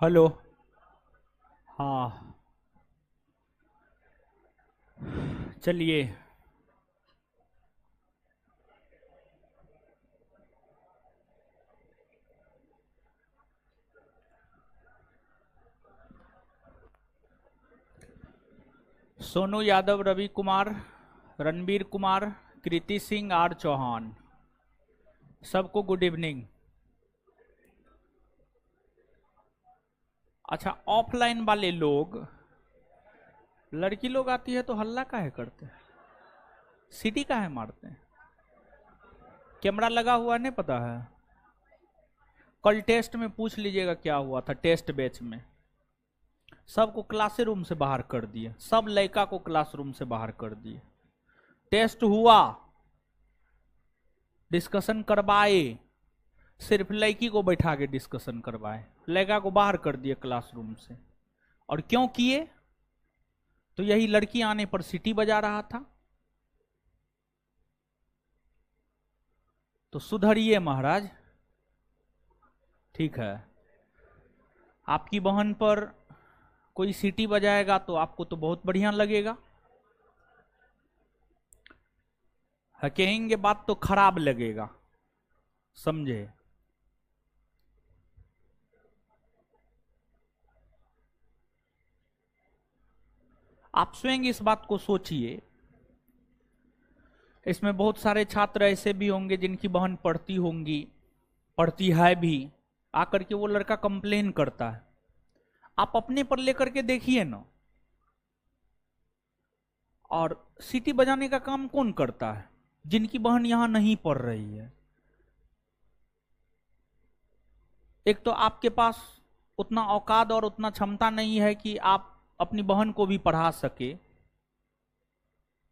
Hello. हाँ, चलिए। सोनू यादव, रवि कुमार, रणबीर कुमार, कृति Singh, are Chauhan, सबको गुड इवनिंग। अच्छा, ऑफलाइन वाले लोग, लड़की लोग आती है तो हल्ला काहे करते हैं, सीटी काहे मारते हैं? कैमरा लगा हुआ नहीं पता है? कल टेस्ट में पूछ लीजिएगा क्या हुआ था। टेस्ट बैच में सबको क्लासरूम से बाहर कर दिए, सब लड़का को क्लासरूम से बाहर कर दिए। टेस्ट हुआ, डिस्कशन करवाए, सिर्फ लड़की को बैठा के डिस्कशन करवाए, लड़का को बाहर कर दिए क्लासरूम से। और क्यों किए? तो यही लड़की आने पर सीटी बजा रहा था। तो सुधरिए महाराज, ठीक है। आपकी बहन पर कोई सीटी बजाएगा तो आपको तो बहुत बढ़िया लगेगा, कहेंगे बात तो खराब लगेगा, समझे? आप स्वयं इस बात को सोचिए। इसमें बहुत सारे छात्र ऐसे भी होंगे जिनकी बहन पढ़ती होंगी, पढ़ती है भी, आकर के वो लड़का कंप्लेन करता है। आप अपने पर लेकर के देखिए ना। और सीटी बजाने का काम कौन करता है? जिनकी बहन यहां नहीं पढ़ रही है। एक तो आपके पास उतना औकात और उतना क्षमता नहीं है कि आप अपनी बहन को भी पढ़ा सके।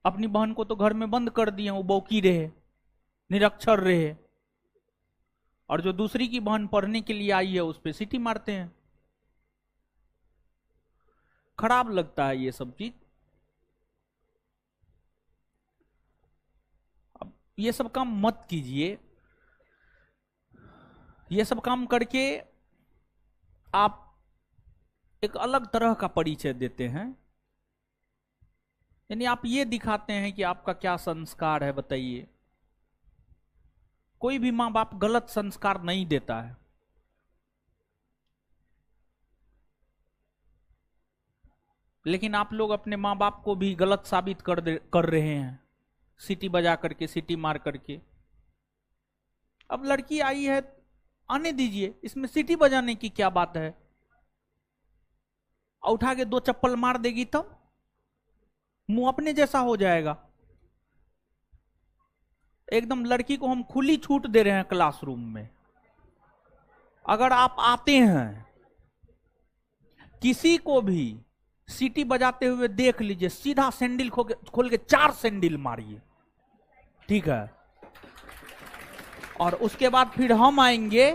अपनी बहन को तो घर में बंद कर दिए, वो बौकी रहे, निरक्षर रहे, और जो दूसरी की बहन पढ़ने के लिए आई है उस पर सीटी मारते हैं। खराब लगता है ये सब चीज। अब ये सब काम मत कीजिए। ये सब काम करके आप एक अलग तरह का परिचय देते हैं। यानी आप ये दिखाते हैं कि आपका क्या संस्कार है, बताइए। कोई भी माँ बाप गलत संस्कार नहीं देता है। लेकिन आप लोग अपने माँ बाप को भी गलत साबित कर रहे हैं, सीटी बजा करके, सीटी मार करके। अब लड़की आई है, आने दीजिए, इसमें सीटी बजाने की क्या बात है? उठा के दो चप्पल मार देगी तब मुंह अपने जैसा हो जाएगा। एकदम लड़की को हम खुली छूट दे रहे हैं क्लासरूम में। अगर आप आते हैं, किसी को भी सीटी बजाते हुए देख लीजिए, सीधा सैंडल खोल के 4 सैंडल मारिए, ठीक है? और उसके बाद फिर हम आएंगे,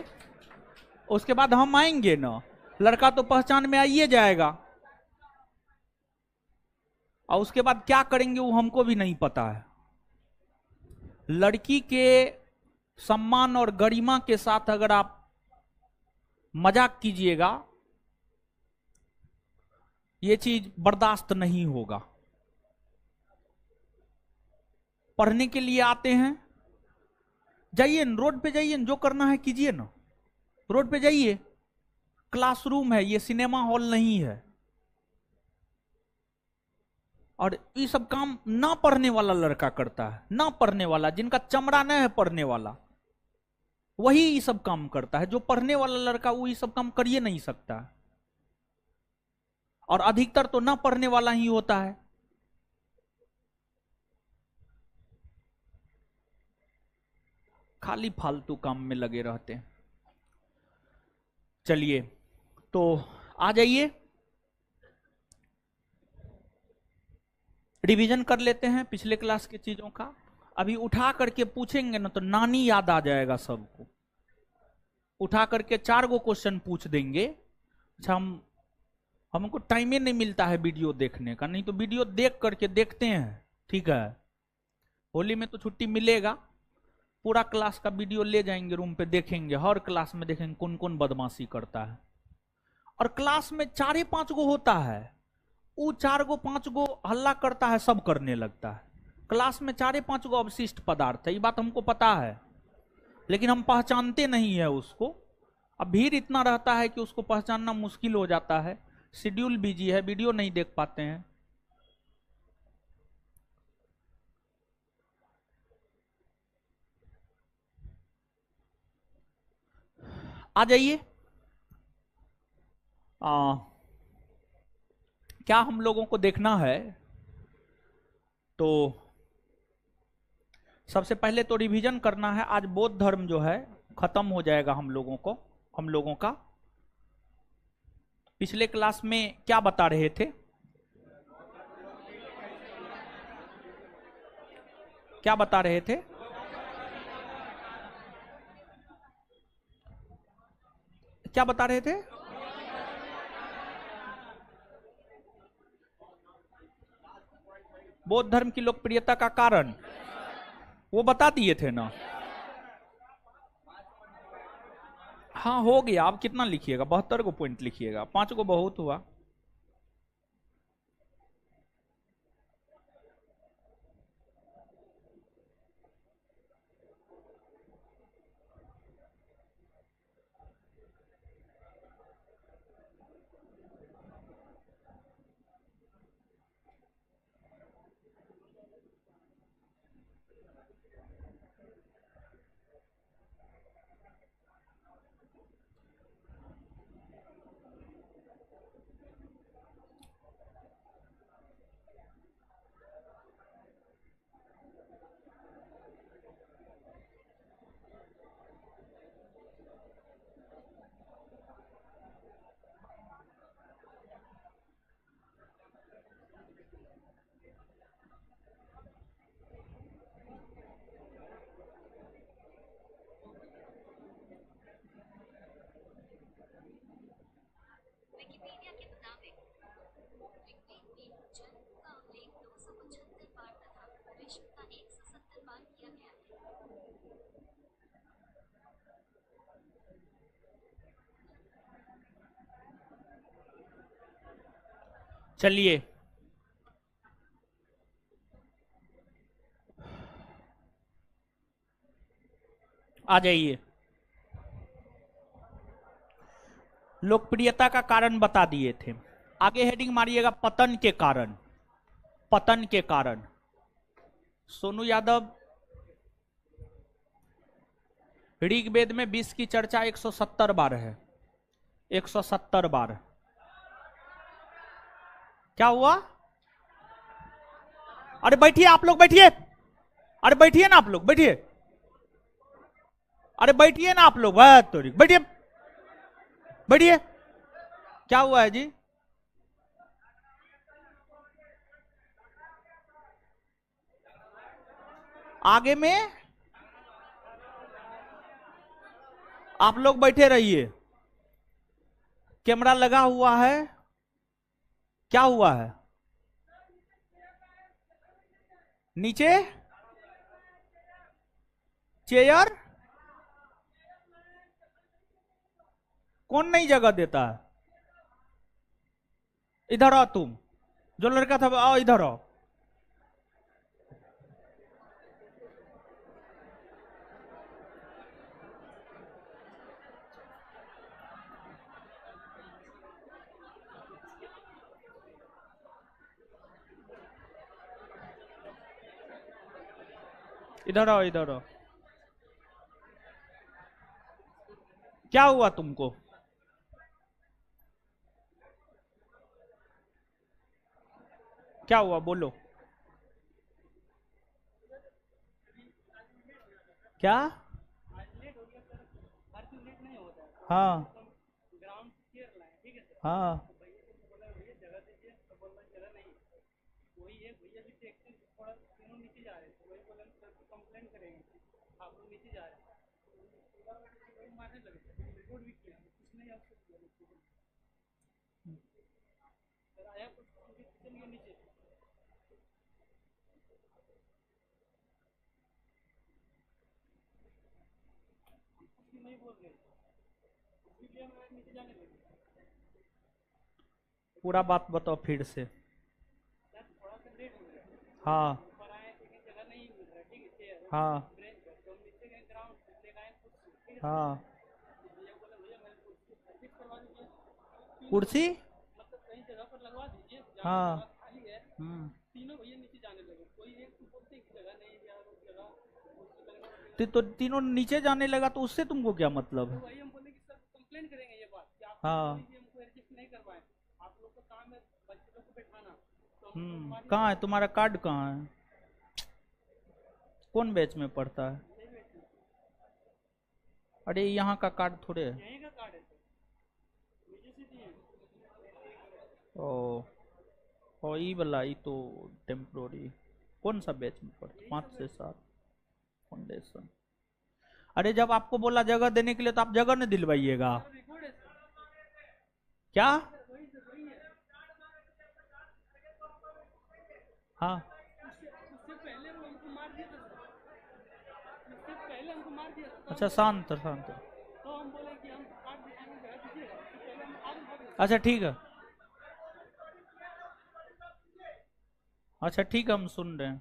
उसके बाद हम आएंगे ना, लड़का तो पहचान में आइए जाएगा। और उसके बाद क्या करेंगे वो हमको भी नहीं पता है। लड़की के सम्मान और गरिमा के साथ अगर आप मजाक कीजिएगा, ये चीज बर्दाश्त नहीं होगा। पढ़ने के लिए आते हैं, जाइए रोड पे, जाइए, जो करना है कीजिए ना, रोड पे जाइए। क्लासरूम है, ये सिनेमा हॉल नहीं है। और ये सब काम ना पढ़ने वाला लड़का करता है, ना पढ़ने वाला, जिनका चमड़ा नहीं है पढ़ने वाला, वही ये सब काम करता है। जो पढ़ने वाला लड़का वो ये सब काम करिए नहीं सकता। और अधिकतर तो ना पढ़ने वाला ही होता है। खाली फालतू काम में लगे रहते हैं। चलिए, तो आ जाइए, रिवीजन कर लेते हैं पिछले क्लास की चीजों का। अभी उठा करके पूछेंगे ना तो नानी याद आ जाएगा सबको। उठा करके 4 गो क्वेश्चन पूछ देंगे। अच्छा, हमको टाइम ही नहीं मिलता है वीडियो देखने का, नहीं तो वीडियो देख करके देखते हैं, ठीक है? होली में तो छुट्टी मिलेगा, पूरा क्लास का वीडियो ले जाएंगे रूम पे, देखेंगे, हर क्लास में देखेंगे कौन कौन बदमाशी करता है। और क्लास में 4-5 गो होता है, वो 4 गो 5 गो हल्ला करता है, सब करने लगता है। क्लास में 4-5 गो अवशिष्ट पदार्थ है, ये बात हमको पता है, लेकिन हम पहचानते नहीं है उसको। अब भीड़ इतना रहता है कि उसको पहचानना मुश्किल हो जाता है, शेड्यूल बिजी है, वीडियो नहीं देख पाते हैं। आ जाइए। क्या हम लोगों को देखना है, तो सबसे पहले तो रिवीजन करना है। आज बौद्ध धर्म जो है खत्म हो जाएगा हम लोगों का। पिछले क्लास में क्या बता रहे थे? क्या बता रहे थे? क्या बता रहे थे? बौद्ध धर्म की लोकप्रियता का कारण वो बता दिए थे ना। हाँ हो गया। आप कितना लिखिएगा? 72 को पॉइंट लिखिएगा, 5 को बहुत हुआ। चलिए आ जाइए। लोकप्रियता का कारण बता दिए थे। आगे हेडिंग मारिएगा पतन के कारण। पतन के कारण। सोनू यादव, ऋग्वेद में विष की चर्चा 170 बार है। 170 बार। क्या हुआ? अरे बैठिए आप लोग, बैठिए। अरे बैठिए ना आप लोग, बैठिए। अरे बैठिए ना आप लोग, बैठिए बैठिए। क्या हुआ है जी? आगे में आप लोग बैठे रहिए। कैमरा लगा हुआ है। क्या हुआ है? नीचे चेयर कौन नहीं जगह देता है? इधर आओ तुम, जो लड़का था आओ इधर आओ। इधर आओ, इधर आओ। क्या हुआ तुमको? क्या हुआ बोलो। क्या? हाँ हाँ। पूरा बात बताओ फिर से। हाँ हाँ हाँ। कुर्सी। हाँ। हम्म। तो तीनों नीचे जाने लगा तो उससे तुमको क्या मतलब है? हाँ। कहाँ है तुम्हारा कार्ड, कहाँ है? कौन बैच में पढ़ता है? अरे यहाँ का कार्ड थोड़े है। ओ। ओ ई वाला, ई तो टेम्पोरी। कौन सा बैच में पढ़ता? 5 से 7 फाउंडेशन। अरे जब आपको बोला जगह देने के लिए तो आप जगह नहीं दिलवाइएगा क्या? हाँ। अच्छा शांत शांत। अच्छा ठीक है। अच्छा ठीक है, हम सुन रहे हैं।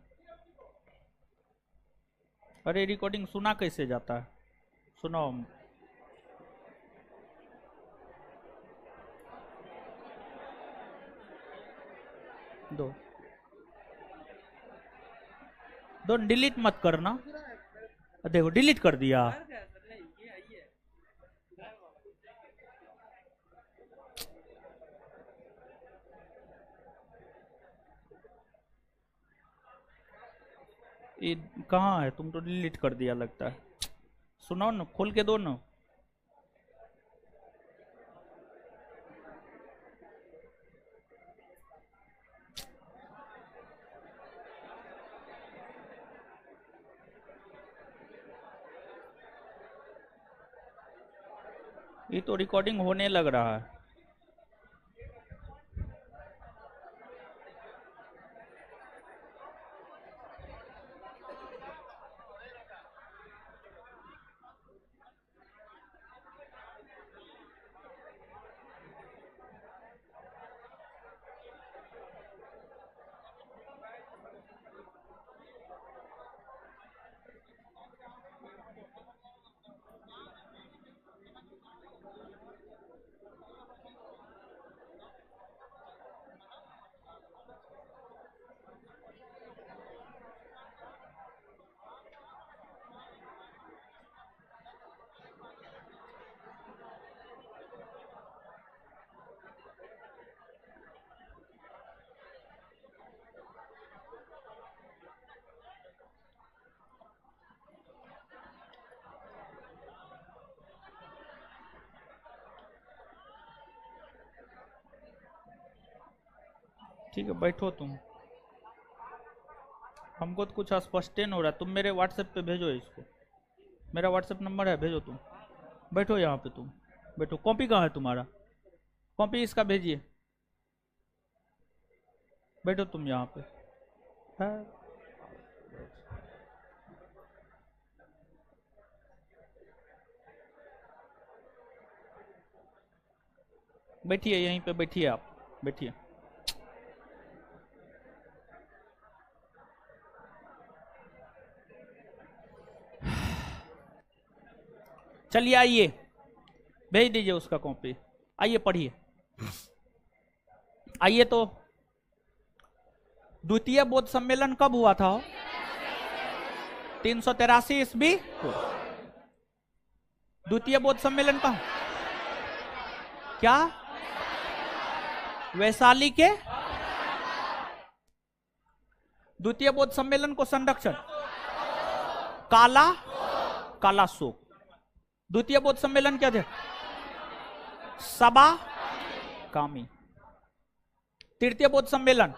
अरे रिकॉर्डिंग सुना कैसे जाता है? सुनाओ हम। दो दो डिलीट मत करना। देखो डिलीट कर दिया। ये कहाँ है? तुम तो डिलीट कर दिया लगता है। सुनाओ ना, खोल के दो ना। ये तो रिकॉर्डिंग होने लग रहा है। ठीक है बैठो तुम। हमको तो कुछ स्पष्ट नहीं हो रहा। तुम मेरे व्हाट्सएप पे भेजो इसको। मेरा व्हाट्सएप नंबर है, भेजो तुम। बैठो यहाँ पे तुम। बैठो। कॉपी कहाँ है तुम्हारा? कॉपी इसका भेजिए। बैठो तुम यहाँ पे। है। बैठिए यहीं पे बैठिए आप। बैठिए। चलिए आइए, भेज दीजिए उसका कॉपी। आइए पढ़िए। आइए तो। द्वितीय बौद्ध सम्मेलन कब हुआ था? 383 ईस्वी। द्वितीय बौद्ध सम्मेलन का क्या? वैशाली के द्वितीय बौद्ध सम्मेलन को संरक्षण काला काला शोक। द्वितीय बौद्ध सम्मेलन क्या थे? सभा कामी। तृतीय बौद्ध सम्मेलन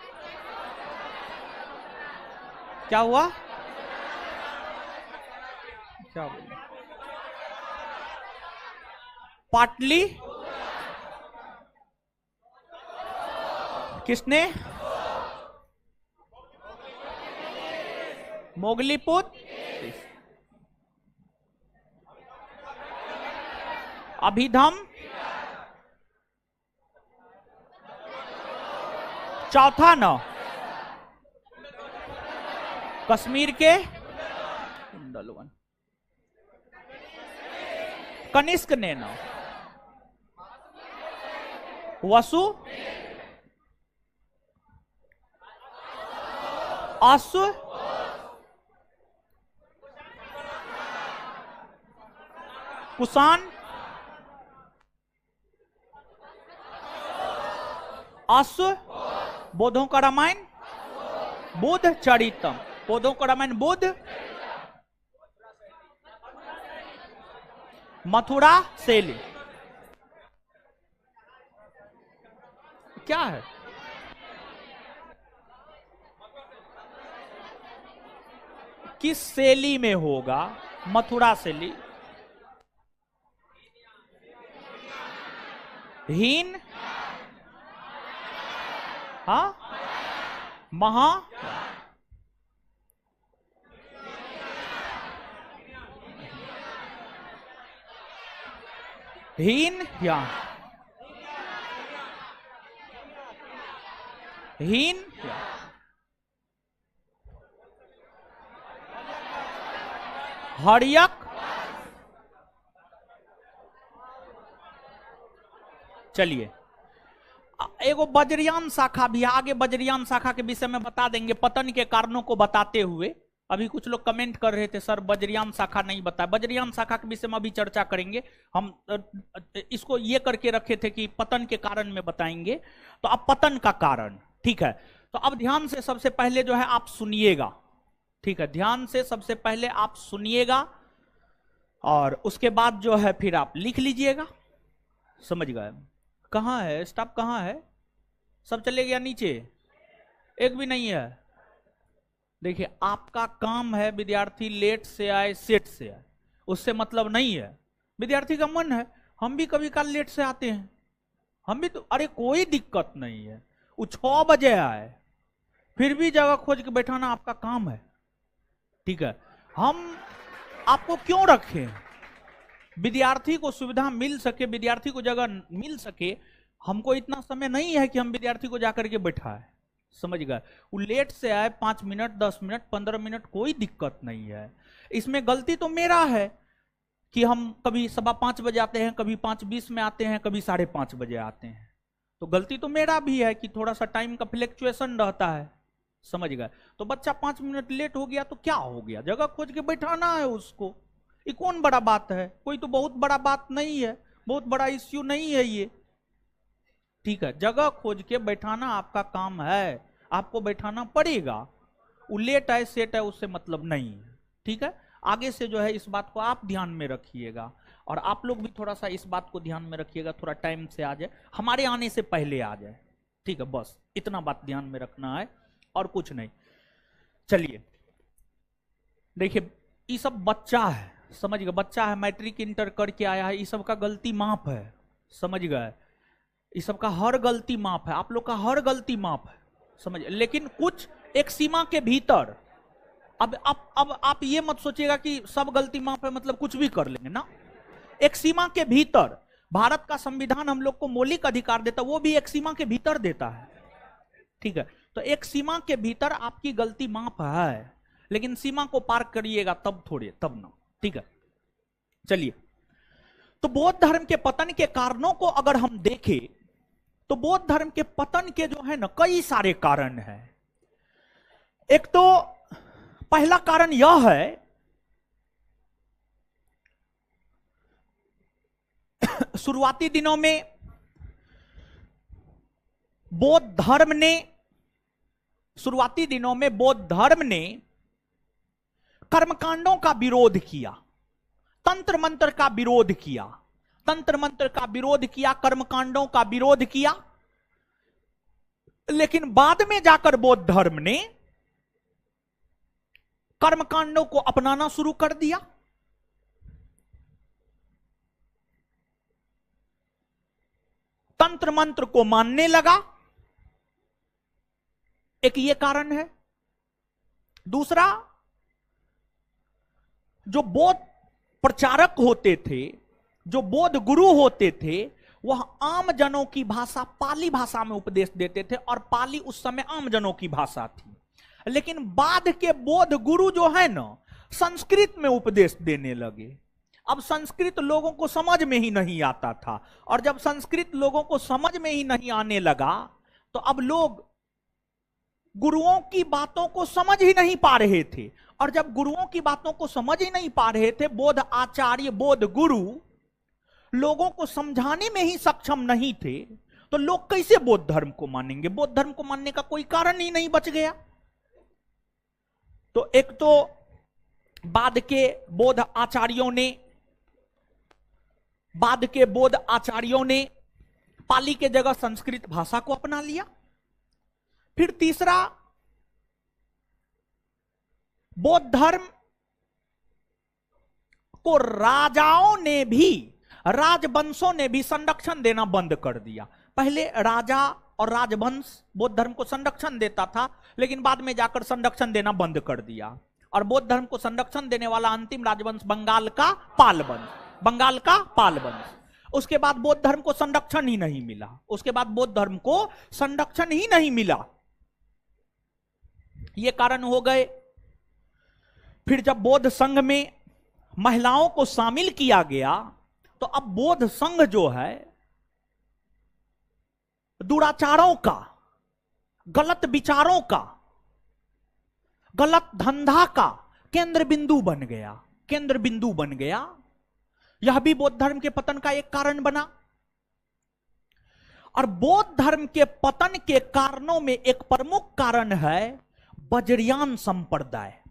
क्या हुआ? क्या बोले? पाटली किसने? मोगलीपुत्र। अभिधम चौथा नौ कश्मीर के कुंडलवन। कनिष्क ने नौ वसु अश्व कुषाण अश्व बोधों का रामायण बुद्ध चरितम बोधों का रामायण बुद्ध मथुरा शैली। क्या है किस शैली में होगा मथुरा शैली? हीन हाँ महा हीन या हीन या हरियक चलिए एगो वज्रयान शाखा भी आगे वज्रयान शाखा के विषय में बता देंगे पतन के कारणों को बताते हुए। अभी कुछ लोग कमेंट कर रहे थे सर वज्रयान शाखा नहीं बताया, वज्रयान शाखा के विषय में अभी चर्चा करेंगे। हम इसको ये करके रखे थे कि पतन के कारण में बताएंगे, तो अब पतन का कारण ठीक है। तो अब ध्यान से सबसे पहले जो है आप सुनिएगा, ठीक है, ध्यान से सबसे पहले आप सुनिएगा और उसके बाद जो है फिर आप लिख लीजिएगा। समझ गए? कहाँ है स्टाफ, कहाँ है? सब चले गया नीचे, एक भी नहीं है। देखिए आपका काम है विद्यार्थी लेट से आए सेट से आए, उससे मतलब नहीं है। विद्यार्थी का मन है, हम भी कभी काल लेट से आते हैं, हम भी तो, अरे कोई दिक्कत नहीं है। वो 6 बजे आए फिर भी जगह खोज के बैठाना आपका काम है, ठीक है। हम आपको क्यों रखें? विद्यार्थी को सुविधा मिल सके, विद्यार्थी को जगह मिल सके। हमको इतना समय नहीं है कि हम विद्यार्थी को जाकर के बैठाए। समझ गए? वो लेट से आए 5 मिनट 10 मिनट 15 मिनट कोई दिक्कत नहीं है। इसमें गलती तो मेरा है कि हम कभी 5:15 बजे आते हैं, कभी 5:20 में आते हैं, कभी 5:30 बजे आते हैं। तो गलती तो मेरा भी है कि थोड़ा सा टाइम का फ्लक्चुएशन रहता है। समझ गए? तो बच्चा 5 मिनट लेट हो गया तो क्या हो गया, जगह खोज के बैठाना है उसको। ये कौन बड़ा बात है? कोई तो बहुत बड़ा बात नहीं है, बहुत बड़ा इश्यू नहीं है ये, ठीक है। जगह खोज के बैठाना आपका काम है, आपको बैठाना पड़ेगा। वो लेट है सेट है उससे मतलब नहीं है, ठीक है। आगे से जो है इस बात को आप ध्यान में रखिएगा और आप लोग भी थोड़ा सा इस बात को ध्यान में रखिएगा, थोड़ा टाइम से आ जाए, हमारे आने से पहले आ जाए, ठीक है। बस इतना बात ध्यान में रखना है और कुछ नहीं। चलिए देखिए ये सब बच्चा है, समझ गए? बच्चा है, मैट्रिक इंटर करके आया है, ये सब का गलती माफ है। समझ गए? ये सब का हर गलती माफ है, आप लोग का हर गलती माफ है, समझ। लेकिन कुछ एक सीमा के भीतर। अब आप ये मत सोचिएगा कि सब गलती माफ है मतलब कुछ भी कर लेंगे ना। एक सीमा के भीतर भारत का संविधान हम लोग को मौलिक अधिकार देता है, वो भी एक सीमा के भीतर देता है, ठीक है। तो एक सीमा के भीतर आपकी गलती माफ है, लेकिन सीमा को पार करिएगा तब थोड़े, तब ना, ठीक है। चलिए तो बौद्ध धर्म के पतन के कारणों को अगर हम देखें तो बौद्ध धर्म के पतन के जो है ना कई सारे कारण हैं। एक तो पहला कारण यह है शुरुआती दिनों में बौद्ध धर्म ने कर्मकांडों का विरोध किया, तंत्र मंत्र का विरोध किया, कर्मकांडों का विरोध किया। लेकिन बाद में जाकर बौद्ध धर्म ने कर्मकांडों को अपनाना शुरू कर दिया। तंत्र मंत्र को मानने लगा, एक ये कारण है। दूसरा, जो बौद्ध प्रचारक होते थे, जो बौद्ध गुरु होते थे, वह आम जनों की भाषा पाली भाषा में उपदेश देते थे, और पाली उस समय आम जनों की भाषा थी। लेकिन बाद के बौद्ध गुरु जो है ना, संस्कृत में उपदेश देने लगे। अब संस्कृत लोगों को समझ में ही नहीं आता था, और जब संस्कृत लोगों को समझ में ही नहीं आने लगा, तो अब लोग गुरुओं की बातों को समझ ही नहीं पा रहे थे। और जब गुरुओं की बातों को समझ ही नहीं पा रहे थे, बौद्ध आचार्य बौद्ध गुरु लोगों को समझाने में ही सक्षम नहीं थे, तो लोग कैसे बौद्ध धर्म को मानेंगे? बौद्ध धर्म को मानने का कोई कारण ही नहीं बच गया। तो एक तो बाद के बौद्ध आचार्यों ने पाली के जगह संस्कृत भाषा को अपना लिया। फिर तीसरा, बौद्ध धर्म को राजवंशों ने भी संरक्षण देना बंद कर दिया। पहले राजा और राजवंश बौद्ध धर्म को संरक्षण देता था, लेकिन बाद में जाकर संरक्षण देना बंद कर दिया। और बौद्ध धर्म को संरक्षण देने वाला अंतिम राजवंश बंगाल का पाल वंश। उसके बाद बौद्ध धर्म को संरक्षण ही नहीं मिला। ये कारण हो गए। फिर जब बौद्ध संघ में महिलाओं को शामिल किया गया, तो अब बौद्ध संघ जो है दुराचारों का, गलत विचारों का, गलत धंधा का केंद्र बिंदु बन गया। यह भी बौद्ध धर्म के पतन का एक कारण बना। और बौद्ध धर्म के पतन के कारणों में एक प्रमुख कारण है बजरियान संप्रदाय।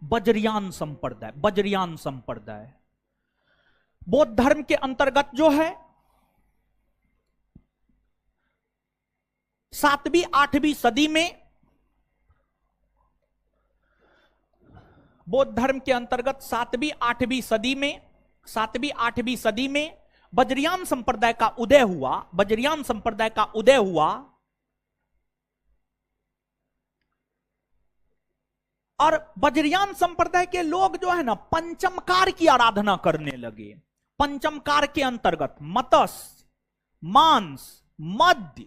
बौद्ध धर्म के अंतर्गत जो है 7वीं 8वीं सदी में, बौद्ध धर्म के अंतर्गत 7वीं 8वीं सदी में बजरियान संप्रदाय का उदय हुआ। और बजरियान संप्रदाय के लोग जो है ना, पंचमकार की आराधना करने लगे। पंचमकार के अंतर्गत मत्स्य, मांस, मद्य,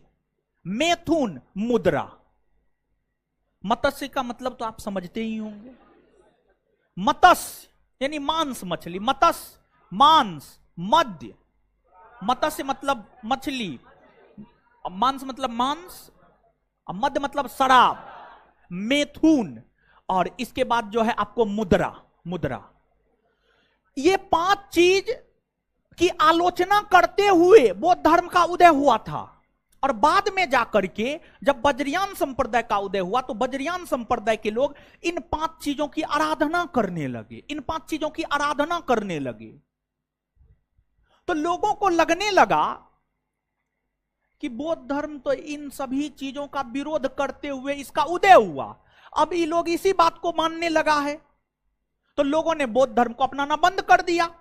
मैथुन, मुद्रा। मत्स्य का मतलब तो आप समझते ही होंगे। मत्स्य यानी मांस मछली, मत्स्य मांस, मद्य, मत्स्य मतलब मछली, मांस मतलब मांस, मद्य मतलब शराब, मैथुन, और इसके बाद जो है आपको मुद्रा। ये 5 चीज की आलोचना करते हुए बौद्ध धर्म का उदय हुआ था। और बाद में जाकर के जब बजरियान संप्रदाय का उदय हुआ, तो बजरियान संप्रदाय के लोग इन 5 चीजों की आराधना करने लगे। तो लोगों को लगने लगा कि बौद्ध धर्म तो इन सभी चीजों का विरोध करते हुए इसका उदय हुआ, अब ये लोग इसी बात को मानने लगा है। तो लोगों ने बौद्ध धर्म को अपनाना बंद कर दिया,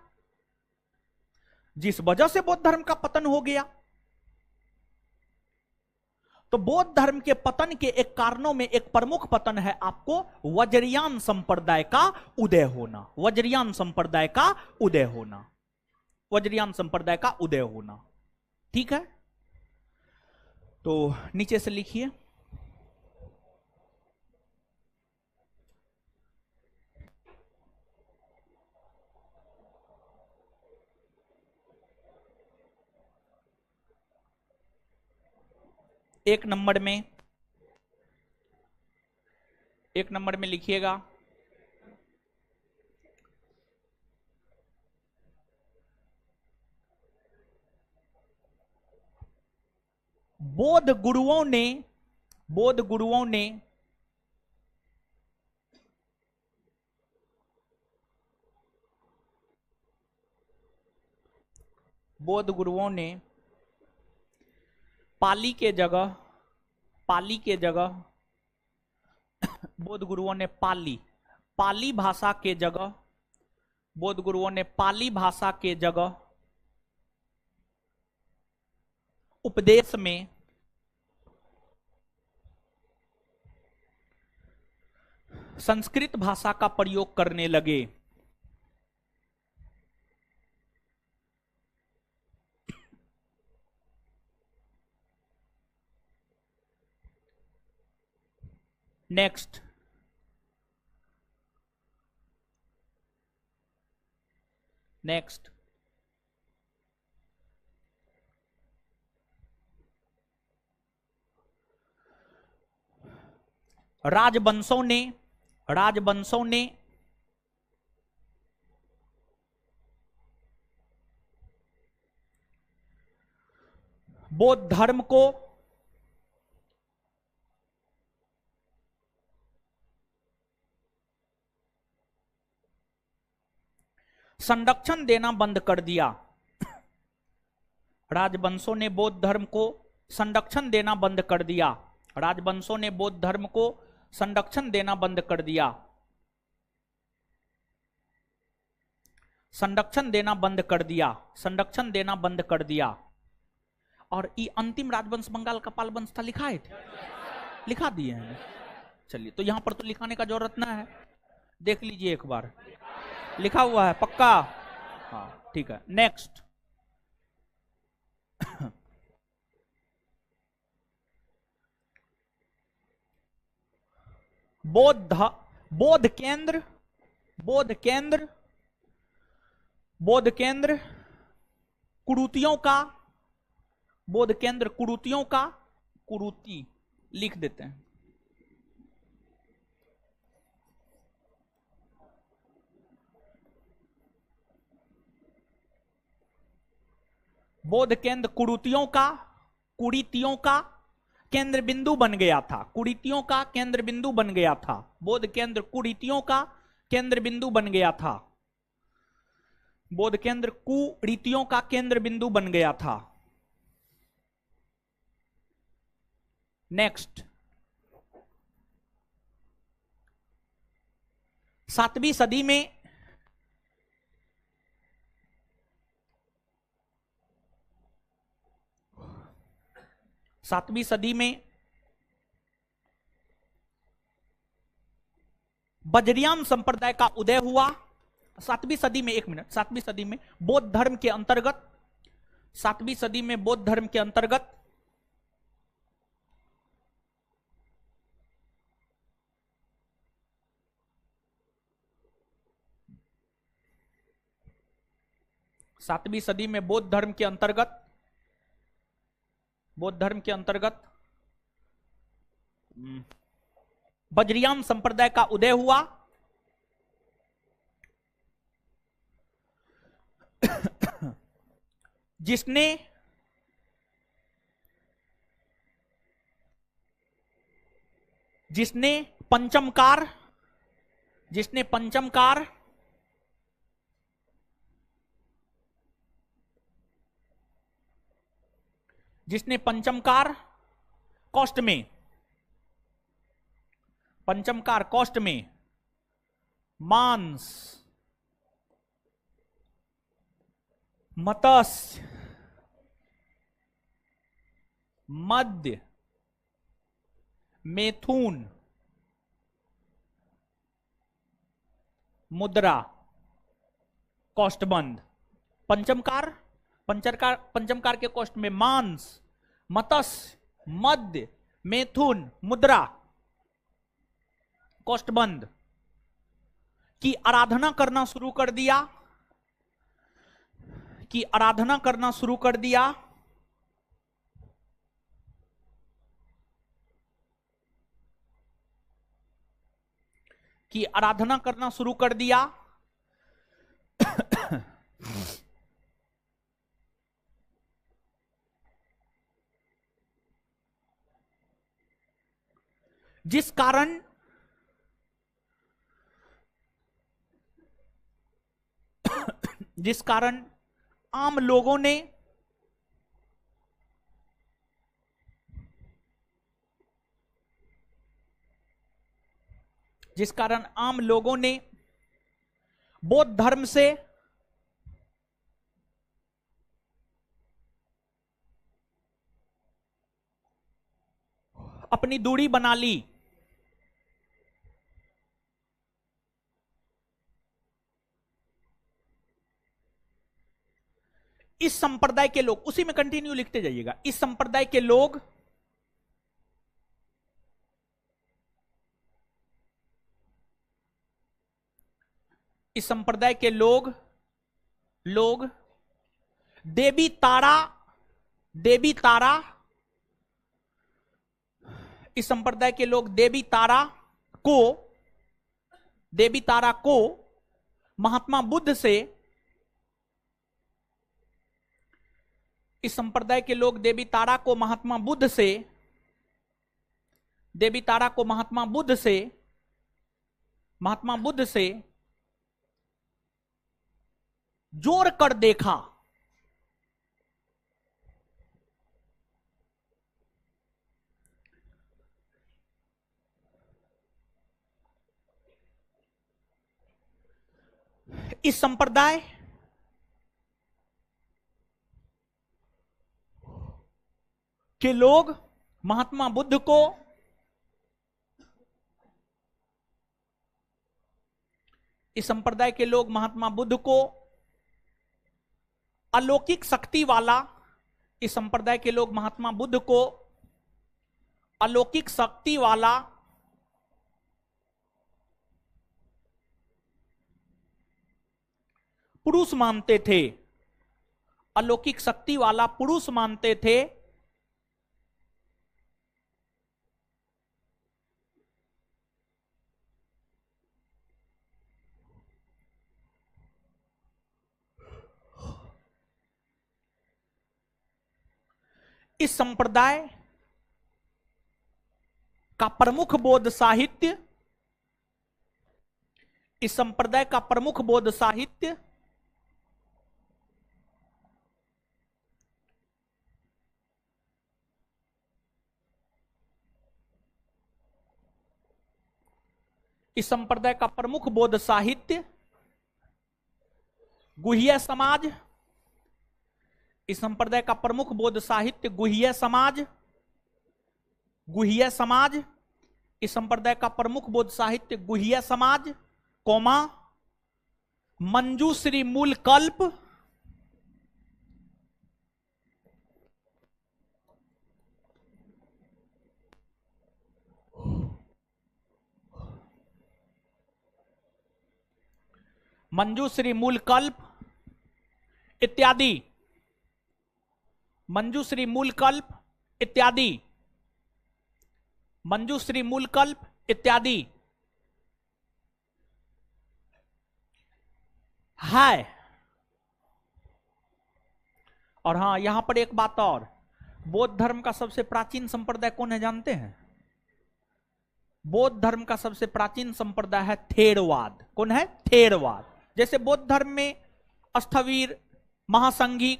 जिस वजह से बौद्ध धर्म का पतन हो गया। तो बौद्ध धर्म के पतन के एक कारणों में एक प्रमुख पतन है आपको वज्रयान संप्रदाय का उदय होना। ठीक है, तो नीचे से लिखिए। एक नंबर में लिखिएगा, बौद्ध गुरुओं ने पाली के जगह बौद्ध गुरुओं ने पाली भाषा के जगह उपदेश में संस्कृत भाषा का प्रयोग करने लगे। नेक्स्ट, नेक्स्ट, राजवंशों ने, राजवंशों ने बौद्ध धर्म को संरक्षण देना बंद कर दिया। राजवंशों ने बौद्ध धर्म को संरक्षण देना बंद कर दिया। राजवंशों ने बौद्ध धर्म को संरक्षण देना बंद कर दिया। संरक्षण देना बंद कर दिया। संरक्षण देना बंद कर दिया। और ये अंतिम राजवंश बंगाल का पाल वंश था, लिखा है थे? लिखा दिए हैं। चलिए, तो यहां पर तो लिखाने का जरूरत ना है, देख लीजिए एक बार, लिखा हुआ है पक्का। हाँ ठीक है, नेक्स्ट। बौद्ध केंद्र, बौद्ध केंद्र, बौद्ध केंद्र कुरूतियों का, बौद्ध केंद्र कुरूतियों का, कुरूति लिख देते हैं। बौद्ध केंद्र कुरीतियों का, कुरीतियों का केंद्र बिंदु बन गया था। कुरीतियों का केंद्र बिंदु बन गया था। बौद्ध केंद्र कुरीतियों का केंद्र बिंदु बन गया था। बौद्ध केंद्र कुरीतियों का केंद्र बिंदु बन गया था। नेक्स्ट, 7वीं सदी में सातवीं सदी में बजरियान संप्रदाय का उदय हुआ। 7वीं सदी में, एक मिनट, 7वीं सदी में बौद्ध धर्म के अंतर्गत, 7वीं सदी में बौद्ध धर्म के अंतर्गत सातवीं सदी में बौद्ध धर्म के अंतर्गत, बौद्ध धर्म के अंतर्गत बजरियान संप्रदाय का उदय हुआ। जिसने जिसने पंचमकार, जिसने पंचमकार जिसने पंचमकार कॉस्ट में, पंचमकार कॉस्ट में मांस, मत्स्य, मद्य, मैथुन, मुद्रा, कॉस्टबंद। पंचमकार, पंचमकार के कॉस्ट में मांस, मत्स्य, मद्य, मैथुन, मुद्रा, कॉस्टबंद की आराधना करना शुरू कर दिया, की आराधना करना शुरू कर दिया। की आराधना करना शुरू कर दिया। जिस कारण जिस कारण आम लोगों ने बौद्ध धर्म से अपनी दूरी बना ली। इस संप्रदाय के लोग, उसी में कंटिन्यू लिखते जाइएगा, इस संप्रदाय के लोग इस संप्रदाय के लोग लोग देवी तारा इस संप्रदाय के लोग देवी तारा को महात्मा बुद्ध से, इस संप्रदाय के लोग देवी तारा को महात्मा बुद्ध से जोड़ कर देखा। इस संप्रदाय के लोग महात्मा बुद्ध को इस संप्रदाय के लोग महात्मा बुद्ध को अलौकिक शक्ति वाला, इस संप्रदाय के लोग महात्मा बुद्ध को अलौकिक शक्ति वाला पुरुष मानते थे, अलौकिक शक्ति वाला पुरुष मानते थे। इस संप्रदाय का प्रमुख बौद्ध साहित्य, इस संप्रदाय का प्रमुख बौद्ध साहित्य इस संप्रदाय का प्रमुख बौद्ध साहित्य गुह्य समाज, इस संप्रदाय का प्रमुख बौद्ध साहित्य गुह्य समाज, इस संप्रदाय का प्रमुख बौद्ध साहित्य गुह्य समाज, कोमा मंजूश्री मूल कल्प, मंजूश्री मूल कल्प इत्यादि, मंजूश्री मूल कल्प इत्यादि, मंजूश्री मूल कल्प इत्यादि है। और हां, यहां पर एक बात और, बौद्ध धर्म का सबसे प्राचीन संप्रदाय कौन है जानते हैं? बौद्ध धर्म का सबसे प्राचीन संप्रदाय है थेरवाद। कौन है? थेरवाद। जैसे बौद्ध धर्म में स्थविर, महासंघी,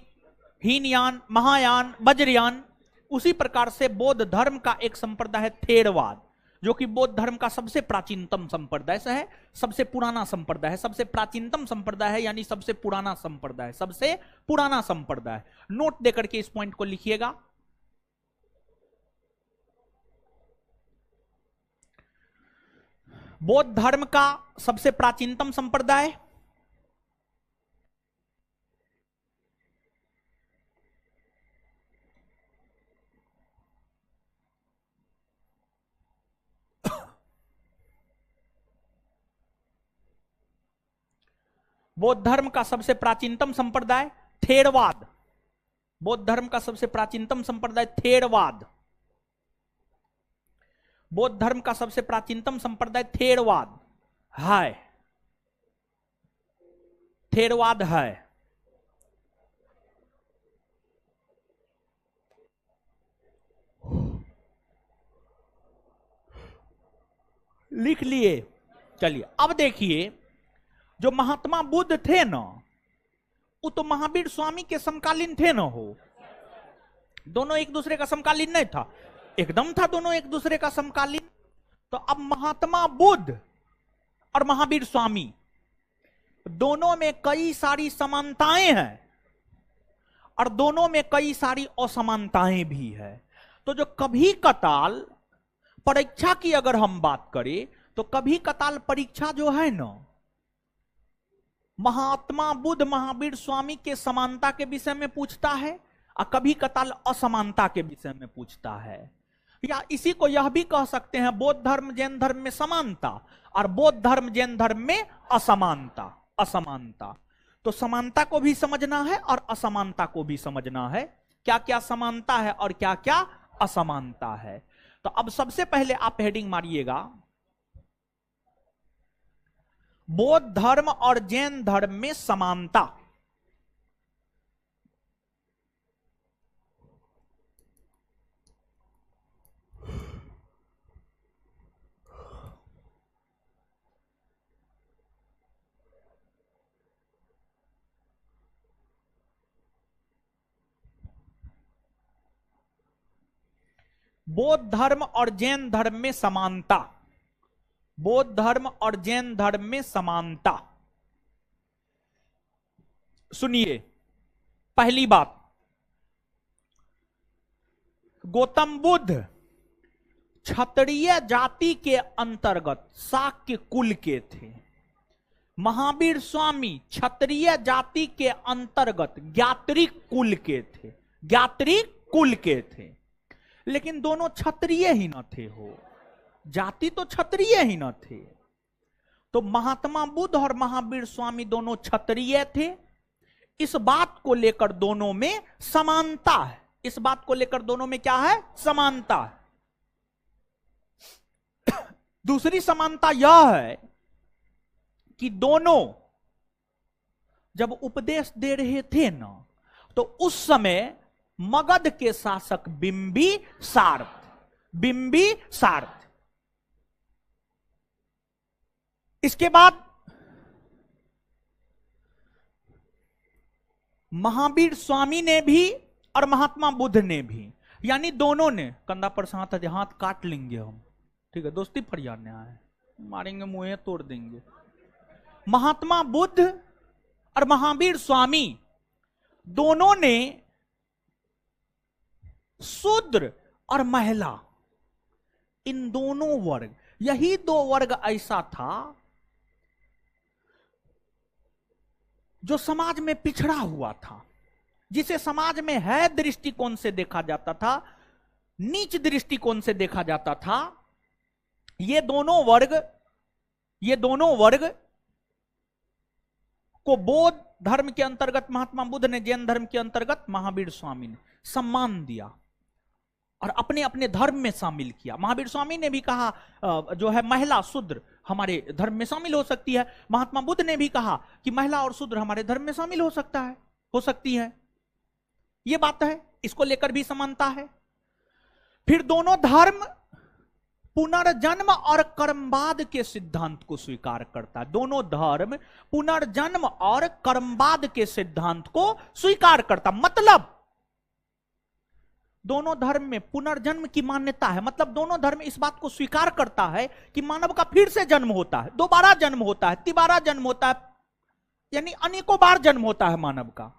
हीनयान, महायान, वज्रयान, उसी प्रकार से बौद्ध धर्म का एक संप्रदाय है थेरवाद, जो कि बौद्ध धर्म का सबसे प्राचीनतम संप्रदाय है, सबसे पुराना संप्रदाय है, सबसे प्राचीनतम संप्रदाय है, यानी सबसे पुराना संप्रदाय, सबसे पुराना संप्रदाय। नोट देकर के इस पॉइंट को लिखिएगा। बौद्ध धर्म का सबसे प्राचीनतम संप्रदाय बौद्ध धर्म का सबसे प्राचीनतम संप्रदाय थेरवाद। बौद्ध धर्म का सबसे प्राचीनतम संप्रदाय थेरवाद। बौद्ध धर्म का सबसे प्राचीनतम संप्रदाय थेरवाद है। थेरवाद है। लिख लिए? चलिए, अब देखिए, जो महात्मा बुद्ध थे ना, वो तो महावीर स्वामी के समकालीन थे ना हो। दोनों एक दूसरे का समकालीन नहीं था? एकदम था, दोनों एक दूसरे का समकालीन। तो अब महात्मा बुद्ध और महावीर स्वामी दोनों में कई सारी समानताएं हैं और दोनों में कई सारी असमानताएं भी है। तो जो कभी कताल परीक्षा की अगर हम बात करें, तो कभी कताल परीक्षा जो है ना, महात्मा बुद्ध महावीर स्वामी के समानता के विषय में पूछता है और कभी कताल असमानता के विषय में पूछता है। या इसी को यह भी कह सकते हैं, बौद्ध धर्म जैन धर्म में समानता और बौद्ध धर्म जैन धर्म में असमानता। असमानता। तो समानता को भी समझना है और असमानता को भी समझना है, क्या क्या समानता है और क्या क्या असमानता है। तो अब सबसे पहले आप हेडिंग मारिएगा, बौद्ध धर्म और जैन धर्म में समानता। बौद्ध धर्म और जैन धर्म में समानता, बौद्ध धर्म और जैन धर्म में समानता। सुनिए, पहली बात, गौतम बुद्ध क्षत्रिय जाति के अंतर्गत शाक्य कुल के थे। महावीर स्वामी क्षत्रिय जाति के अंतर्गत ज्ञात्रिक कुल के थे, ज्ञात्रिक कुल के थे। लेकिन दोनों क्षत्रिय ही न थे, हो जाति तो क्षत्रिय ही न थे। तो महात्मा बुद्ध और महावीर स्वामी दोनों क्षत्रिय थे। इस बात को लेकर दोनों में समानता है, इस बात को लेकर दोनों में क्या है, समानता है। दूसरी समानता यह है कि दोनों जब उपदेश दे रहे थे ना, तो उस समय मगध के शासक बिंबिसार, इसके बाद महावीर स्वामी ने भी और महात्मा बुद्ध ने भी, यानी दोनों ने, कंधा पर से हाथ काट लेंगे हम, ठीक है, दोस्ती फरियाने आए, मारेंगे मुंह तोड़ देंगे। महात्मा बुद्ध और महावीर स्वामी दोनों ने शूद्र और महिला, इन दोनों वर्ग, यही दो वर्ग ऐसा था जो समाज में पिछड़ा हुआ था, जिसे समाज में है दृष्टिकोण से देखा जाता था, नीच दृष्टिकोण से देखा जाता था। ये दोनों वर्ग को बौद्ध धर्म के अंतर्गत महात्मा बुद्ध ने, जैन धर्म के अंतर्गत महावीर स्वामी ने सम्मान दिया और अपने अपने धर्म में शामिल किया। महावीर स्वामी ने भी कहा जो है महिला शूद्र हमारे धर्म में शामिल हो सकती है। महात्मा बुद्ध ने भी कहा कि महिला और शूद्र हमारे धर्म में शामिल हो सकती है। यह बात है, इसको लेकर भी समानता है। फिर दोनों धर्म पुनर्जन्म और कर्मवाद के सिद्धांत को स्वीकार करता है। दोनों धर्म पुनर्जन्म और कर्मवाद के सिद्धांत को स्वीकार करता, मतलब दोनों धर्म में पुनर्जन्म की मान्यता है। मतलब दोनों धर्म इस बात को स्वीकार करता है कि मानव का फिर से जन्म होता है, दोबारा जन्म होता है, तिबारा जन्म होता है, यानी अनेकों बार जन्म होता है मानव का।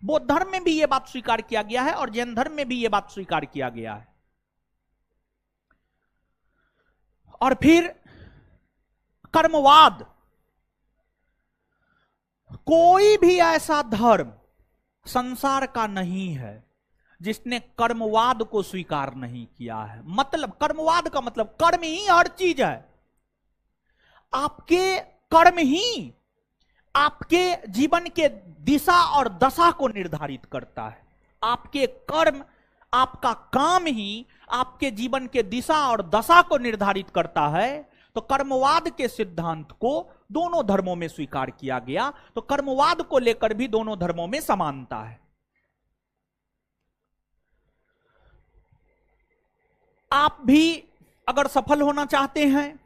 बौद्ध धर्म में भी यह बात स्वीकार किया गया है और जैन धर्म में भी यह बात स्वीकार किया गया है। और फिर कर्मवाद, कोई भी ऐसा धर्म संसार का नहीं है जिसने कर्मवाद को स्वीकार नहीं किया है। मतलब कर्मवाद का मतलब कर्म ही हर चीज है। आपके कर्म ही आपके जीवन के दिशा और दशा को निर्धारित करता है। आपके कर्म, आपका काम ही आपके जीवन के दिशा और दशा को निर्धारित करता है। तो कर्मवाद के सिद्धांत को दोनों धर्मों में स्वीकार किया गया। तो कर्मवाद को लेकर भी दोनों धर्मों में समानता है। आप भी अगर सफल होना चाहते हैं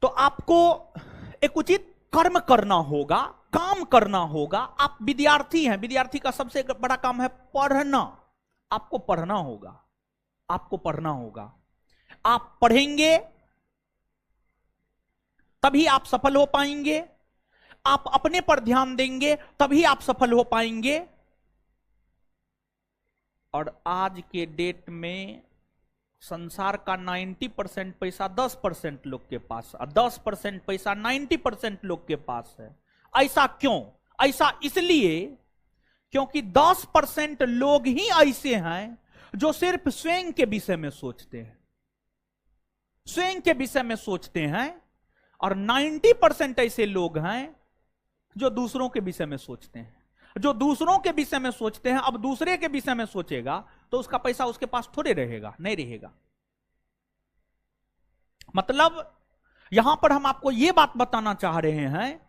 तो आपको एक उचित कर्म करना होगा, काम करना होगा। आप विद्यार्थी हैं, विद्यार्थी का सबसे बड़ा काम है पढ़ना। आपको पढ़ना होगा, आपको पढ़ना होगा। आप पढ़ेंगे तभी आप सफल हो पाएंगे। आप अपने पर ध्यान देंगे तभी आप सफल हो पाएंगे। और आज के डेट में संसार का 90% पैसा 10% लोग के पास, 10% पैसा 90% लोग के पास है। ऐसा क्यों? ऐसा इसलिए क्योंकि 10% लोग ही ऐसे हैं जो सिर्फ स्वयं के विषय में सोचते हैं, स्वयं के विषय में सोचते हैं। और 90% ऐसे लोग हैं जो दूसरों के विषय में सोचते हैं। जो दूसरों के विषय में सोचते हैं, अब दूसरे के विषय में सोचेगा तो उसका पैसा उसके पास थोड़े रहेगा, नहीं रहेगा। मतलब यहां पर हम आपको यह बात बताना चाह रहे हैं,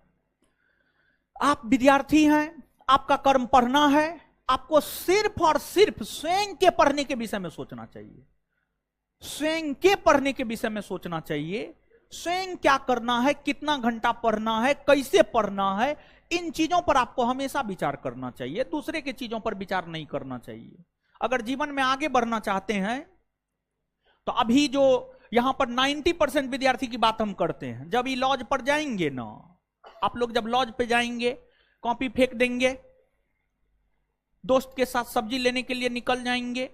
आप विद्यार्थी हैं, आपका कर्म पढ़ना है, आपको सिर्फ और सिर्फ स्वयं के पढ़ने के विषय में सोचना चाहिए। स्वयं के पढ़ने के विषय में सोचना चाहिए, स्वयं क्या करना है, कितना घंटा पढ़ना है, कैसे पढ़ना है, इन चीजों पर आपको हमेशा विचार करना चाहिए, दूसरे के चीजों पर विचार नहीं करना चाहिए। अगर जीवन में आगे बढ़ना चाहते हैं तो अभी जो यहां पर 90% विद्यार्थी की बात हम करते हैं, जब ये लॉज पर जाएंगे ना, आप लोग जब लॉज पे जाएंगे, कॉपी फेंक देंगे, दोस्त के साथ सब्जी लेने के लिए निकल जाएंगे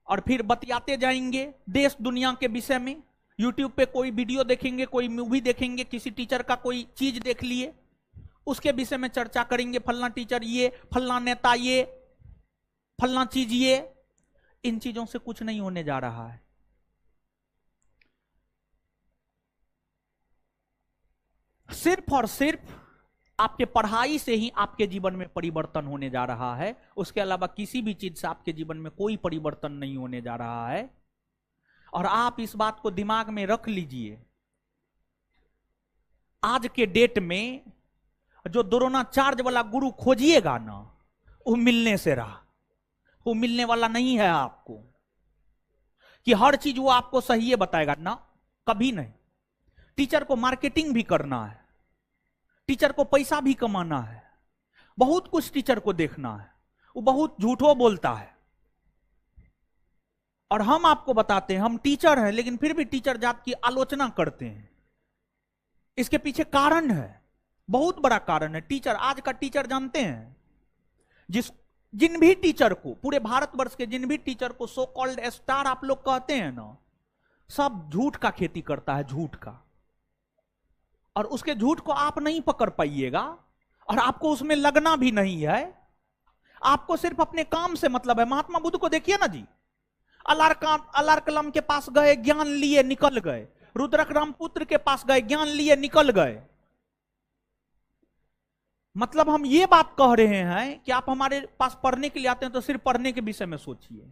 और फिर बतियाते जाएंगे देश दुनिया के विषय में। यूट्यूब पे कोई वीडियो देखेंगे, कोई मूवी देखेंगे, किसी टीचर का कोई चीज देख लिए, उसके विषय में चर्चा करेंगे, फलना टीचर ये, फलना नेता ये, फलना चीज ये। इन चीजों से कुछ नहीं होने जा रहा है। सिर्फ और सिर्फ आपके पढ़ाई से ही आपके जीवन में परिवर्तन होने जा रहा है, उसके अलावा किसी भी चीज से आपके जीवन में कोई परिवर्तन नहीं होने जा रहा है। और आप इस बात को दिमाग में रख लीजिए, आज के डेट में जो द्रोणाचार्य वाला गुरु खोजिएगा ना, वो मिलने से रहा, वो मिलने वाला नहीं है आपको कि हर चीज वो आपको सही है बताएगा ना, कभी नहीं। टीचर को मार्केटिंग भी करना है, टीचर को पैसा भी कमाना है, बहुत कुछ टीचर को देखना है, वो बहुत झूठो बोलता है। और हम आपको बताते हैं हम टीचर हैं, लेकिन फिर भी टीचर जात की आलोचना करते हैं। इसके पीछे कारण है, बहुत बड़ा कारण है। टीचर, आज का टीचर जानते हैं, जिन भी टीचर को, पूरे भारतवर्ष के जिन भी टीचर को सो कॉल्ड स्टार आप लोग कहते हैं ना, सब झूठ का खेती करता है, झूठ का। और उसके झूठ को आप नहीं पकड़ पाइएगा और आपको उसमें लगना भी नहीं है। आपको सिर्फ अपने काम से मतलब है। महात्मा बुद्ध को देखिए ना जी, अलार कलम के पास गए, ज्ञान लिए, निकल गए। रुद्रक रामपुत्र के पास गए, ज्ञान लिए, निकल गए। मतलब हम ये बात कह रहे हैं कि आप हमारे पास पढ़ने के लिए आते हैं तो सिर्फ पढ़ने के विषय में सोचिए,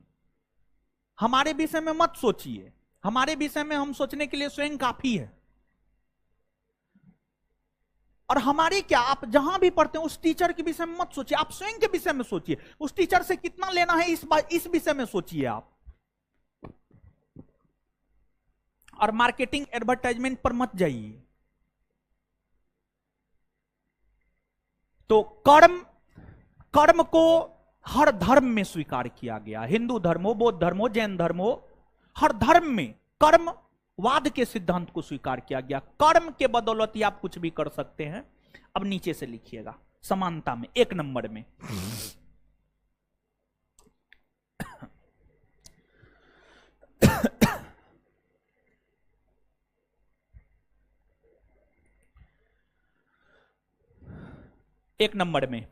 हमारे विषय में मत सोचिए। हमारे विषय में हम सोचने के लिए स्वयं काफी है। और हमारे क्या, आप जहां भी पढ़ते हैं उस टीचर के विषय में मत सोचिए, आप स्वयं के विषय में सोचिए। उस टीचर से कितना लेना है इस विषय में सोचिए आप। और मार्केटिंग एडवर्टाइजमेंट पर मत जाइए। तो कर्म को हर धर्म में स्वीकार किया गया, हिंदू धर्म हो, बौद्ध धर्म हो, जैन धर्म हो, हर धर्म में कर्मवाद के सिद्धांत को स्वीकार किया गया। कर्म के बदौलत ही आप कुछ भी कर सकते हैं। अब नीचे से लिखिएगा, समानता में 1 नंबर में एक नंबर में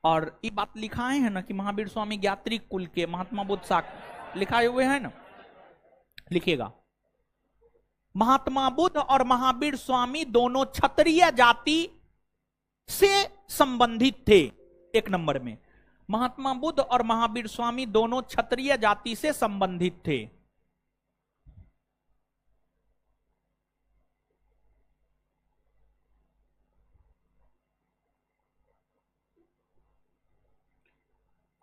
और ये बात लिखाए हैं ना कि महावीर स्वामी ज्ञात्रिक कुल के महात्मा बुद्ध शाक लिखाए हुए हैं ना, लिखिएगा। महात्मा बुद्ध और महावीर स्वामी दोनों क्षत्रिय जाति से संबंधित थे। 1 नंबर में महात्मा बुद्ध और महावीर स्वामी दोनों क्षत्रिय जाति से संबंधित थे।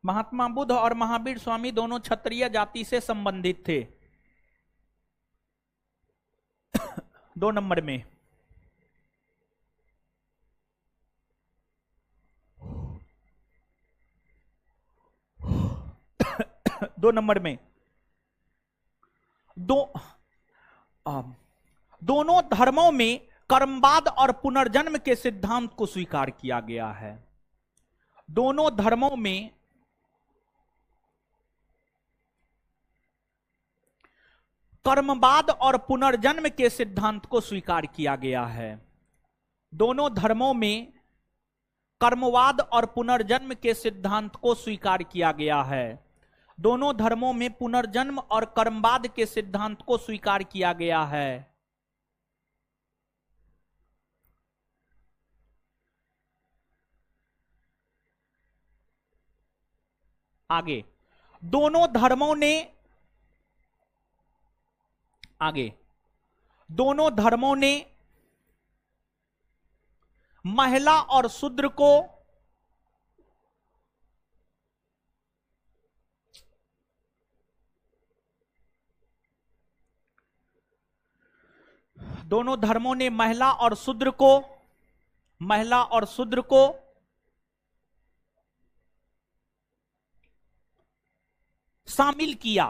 महात्मा बुद्ध और महावीर स्वामी दोनों क्षत्रिय जाति से संबंधित थे। 2 नंबर में दोनों धर्मों में कर्मवाद और पुनर्जन्म के सिद्धांत को स्वीकार किया गया है। दोनों धर्मों में कर्मवाद और पुनर्जन्म के सिद्धांत को स्वीकार किया गया है। दोनों धर्मों में कर्मवाद और पुनर्जन्म के सिद्धांत को स्वीकार किया गया है। दोनों धर्मों में पुनर्जन्म और कर्मवाद के सिद्धांत को स्वीकार किया गया है। आगे दोनों धर्मों ने महिला और शूद्र को महिला और शूद्र को शामिल किया।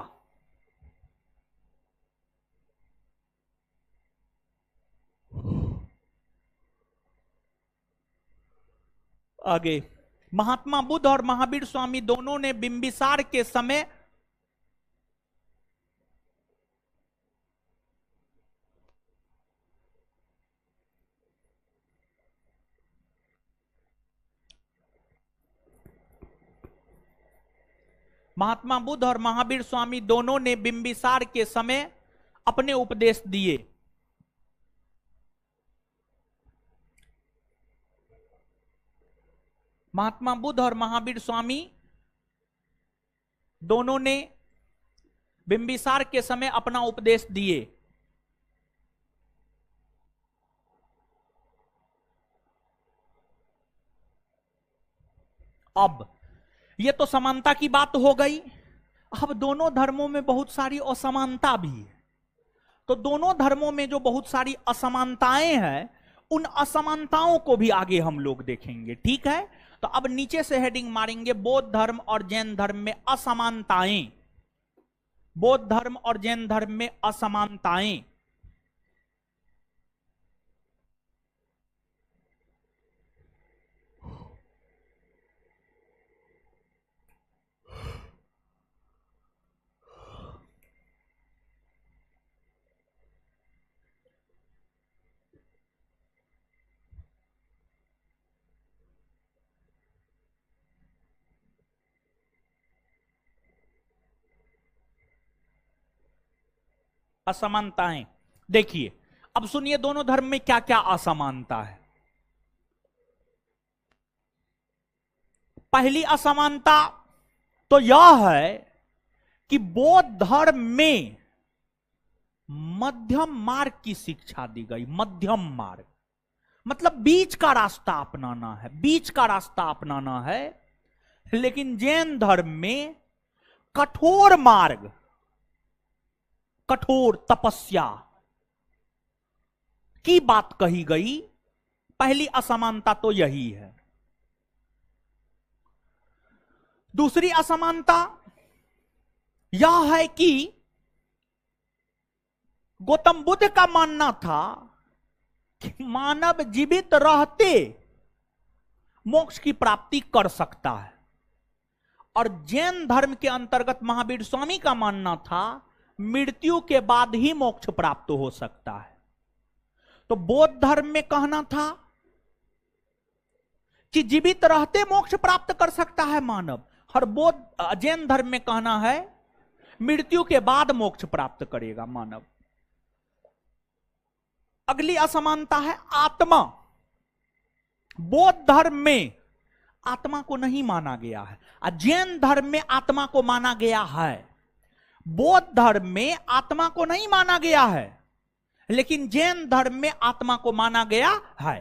आगे महात्मा बुद्ध और महावीर स्वामी दोनों ने बिंबिसार के समय बिंबिसार के समय अपने उपदेश दिए। महात्मा बुद्ध और महावीर स्वामी दोनों ने बिंबिसार के समय अपना उपदेश दिए। अब ये तो समानता की बात हो गई। अब दोनों धर्मों में बहुत सारी असमानता भी है। तो दोनों धर्मों में जो बहुत सारी असमानताएं हैं, उन असमानताओं को भी आगे हम लोग देखेंगे। ठीक है, तो अब नीचे से हेडिंग मारेंगे बौद्ध धर्म और जैन धर्म में असमानताएं। बौद्ध धर्म और जैन धर्म में असमानताएं। असमानताएं देखिए, अब सुनिए दोनों धर्म में क्या क्या असमानता है। पहली असमानता तो यह है कि बौद्ध धर्म में मध्यम मार्ग की शिक्षा दी गई। मध्यम मार्ग मतलब बीच का रास्ता अपनाना है, बीच का रास्ता अपनाना है। लेकिन जैन धर्म में कठोर मार्ग, कठोर तपस्या की बात कही गई। पहली असमानता तो यही है। दूसरी असमानता यह है कि गौतम बुद्ध का मानना था कि मानव जीवित रहते मोक्ष की प्राप्ति कर सकता है, और जैन धर्म के अंतर्गत महावीर स्वामी का मानना था मृत्यु के बाद ही मोक्ष प्राप्त हो सकता है। तो बौद्ध धर्म में कहना था कि जीवित रहते मोक्ष प्राप्त कर सकता है मानव, और बौद्ध जैन धर्म में कहना है मृत्यु के बाद मोक्ष प्राप्त करेगा मानव। अगली असमानता है आत्मा। बौद्ध धर्म में आत्मा को नहीं माना गया है, जैन धर्म में आत्मा को माना गया है। बौद्ध धर्म में आत्मा को नहीं माना गया है, लेकिन जैन धर्म में आत्मा को माना गया है।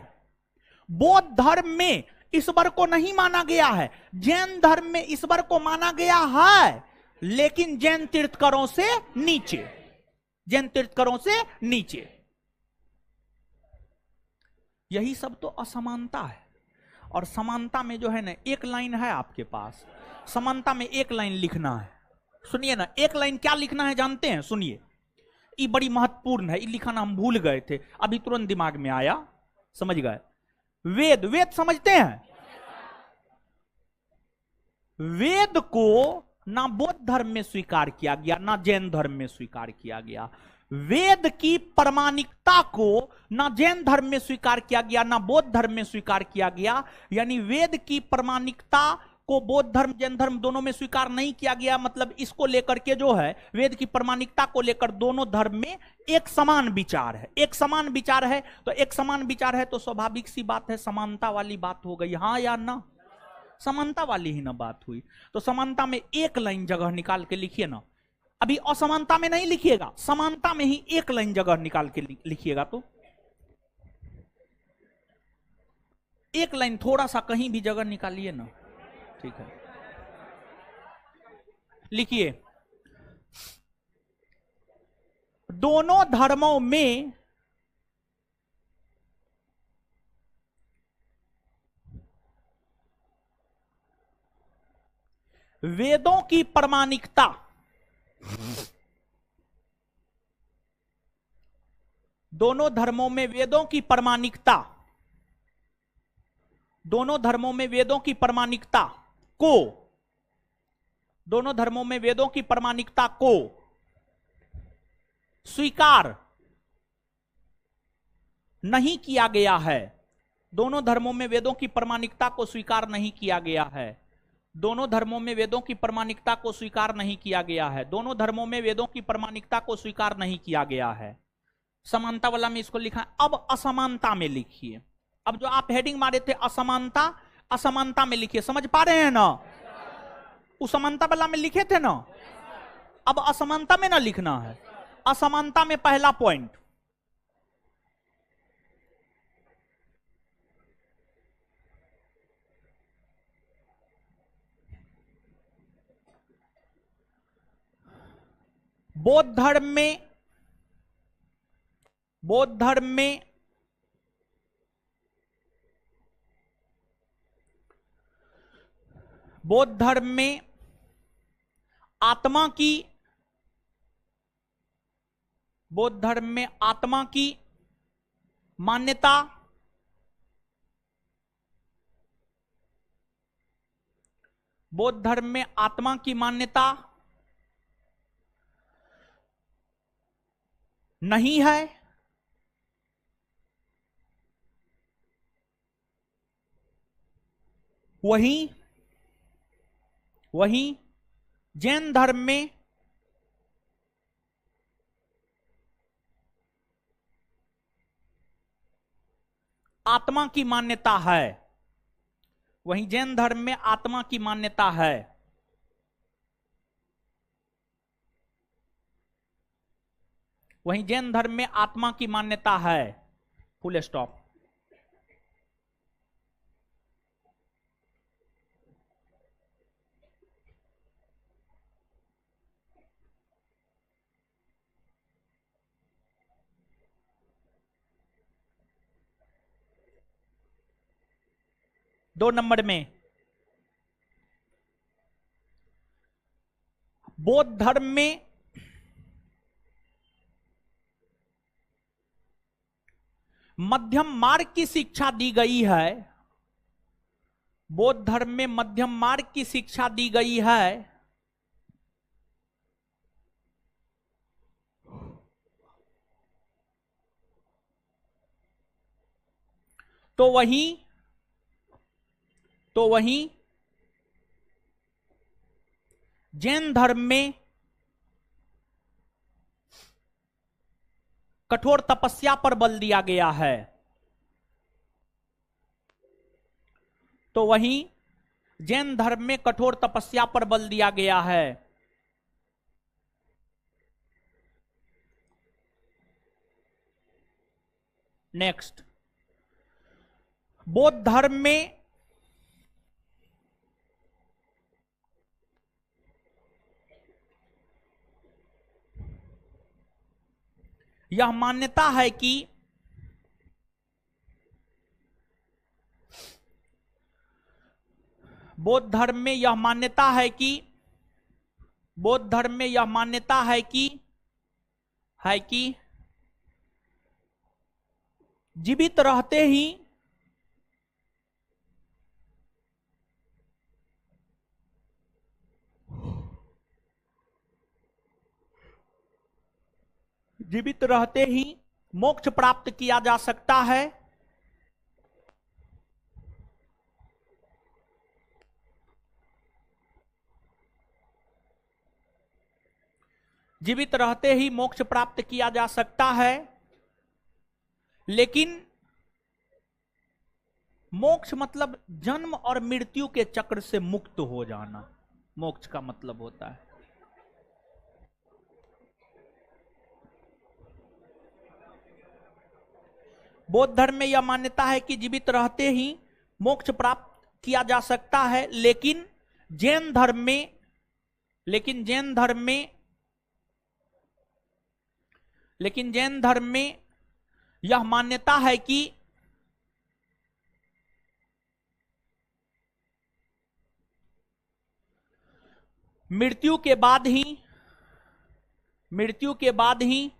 बौद्ध धर्म में ईश्वर को नहीं माना गया है, जैन धर्म में ईश्वर को माना गया है, लेकिन जैन तीर्थकरों से नीचे, जैन तीर्थकरों से नीचे। यही सब तो असमानता है। और समानता में जो है ना, एक लाइन है आपके पास, समानता में एक लाइन लिखना है। सुनिए ना, एक लाइन क्या लिखना है जानते हैं? सुनिए, ये बड़ी महत्वपूर्ण है, ये लिखना हम भूल गए थे, अभी तुरंत दिमाग में आया, समझ गए। वेद, वेद समझते हैं? वेद को ना बौद्ध धर्म में स्वीकार किया गया, ना जैन धर्म में स्वीकार किया गया। वेद की प्रामाणिकता को ना जैन धर्म में स्वीकार किया गया, ना बौद्ध धर्म में स्वीकार किया गया। यानी वेद की प्रामाणिकता को बौद्ध धर्म जैन धर्म दोनों में स्वीकार नहीं किया गया। मतलब इसको लेकर के जो है, वेद की प्रामाणिकता को लेकर दोनों धर्म में एक समान विचार है। एक समान विचार है तो एक समान विचार है तो स्वाभाविक सी बात है, समानता वाली बात हो गई, हाँ या ना? समानता वाली ही ना बात हुई। तो समानता में एक लाइन जगह निकाल के लिखिए ना। अभी असमानता में नहीं लिखिएगा, समानता में ही एक लाइन जगह निकाल के लिखिएगा। तो एक लाइन थोड़ा सा कहीं भी जगह निकालिए ना, ठीक है। लिखिए, दोनों धर्मों में वेदों की प्रामाणिकता दोनों धर्मों में वेदों की प्रामाणिकता दोनों धर्मों में वेदों की प्रामाणिकता को दोनों धर्मों में वेदों की प्रामाणिकता को स्वीकार नहीं किया गया है। दोनों धर्मों में वेदों की प्रामाणिकता को स्वीकार नहीं किया गया है। दोनों धर्मों में वेदों की प्रामाणिकता को स्वीकार नहीं किया गया है। दोनों धर्मों में वेदों की प्रामाणिकता को स्वीकार नहीं किया गया है। समानता वाला में इसको लिखा है। अब असमानता में लिखिए। अब जो आप हेडिंग मारे थे असमानता, असमानता में लिखिए। समझ पा रहे हैं ना? उस समानता वाला में लिखे थे ना, अब असमानता में ना लिखना है। असमानता में पहला पॉइंट, बौद्ध धर्म में आत्मा की मान्यता बौद्ध धर्म में आत्मा की मान्यता नहीं है। वहीं जैन धर्म में आत्मा की मान्यता है। वहीं जैन धर्म में आत्मा की मान्यता है। वहीं जैन धर्म में आत्मा की मान्यता है। Full stop. दो नंबर में बौद्ध धर्म में मध्यम मार्ग की शिक्षा दी गई है। बौद्ध धर्म में मध्यम मार्ग की शिक्षा दी गई है। तो वहीं जैन धर्म में कठोर तपस्या पर बल दिया गया है। तो वहीं जैन धर्म में कठोर तपस्या पर बल दिया गया है। नेक्स्ट, बौद्ध धर्म में यह मान्यता है कि बौद्ध धर्म में यह मान्यता है कि बौद्ध धर्म में यह मान्यता है कि जीवित रहते ही जीवित रहते ही मोक्ष प्राप्त किया जा सकता है, जीवित रहते ही मोक्ष प्राप्त किया जा सकता है, लेकिन मोक्ष मतलब जन्म और मृत्यु के चक्र से मुक्त हो जाना, मोक्ष का मतलब होता है। बौद्ध धर्म में यह मान्यता है कि जीवित रहते ही मोक्ष प्राप्त किया जा सकता है, लेकिन जैन धर्म में लेकिन जैन धर्म में यह मान्यता है कि मृत्यु के बाद ही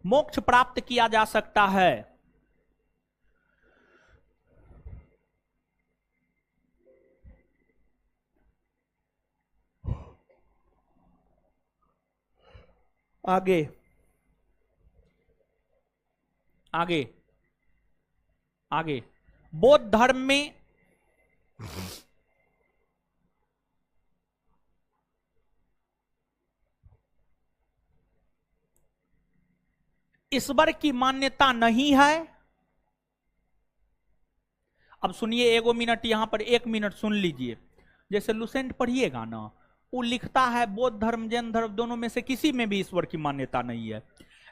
मोक्ष प्राप्त किया जा सकता है। आगे आगे आगे बौद्ध धर्म में ईश्वर की मान्यता नहीं है। अब सुनिए, एगो मिनट यहां पर 1 मिनट सुन लीजिए। जैसे लुसेंट पढ़िएगा ना, वो लिखता है बौद्ध धर्म जैन धर्म दोनों में से किसी में भी ईश्वर की मान्यता नहीं है।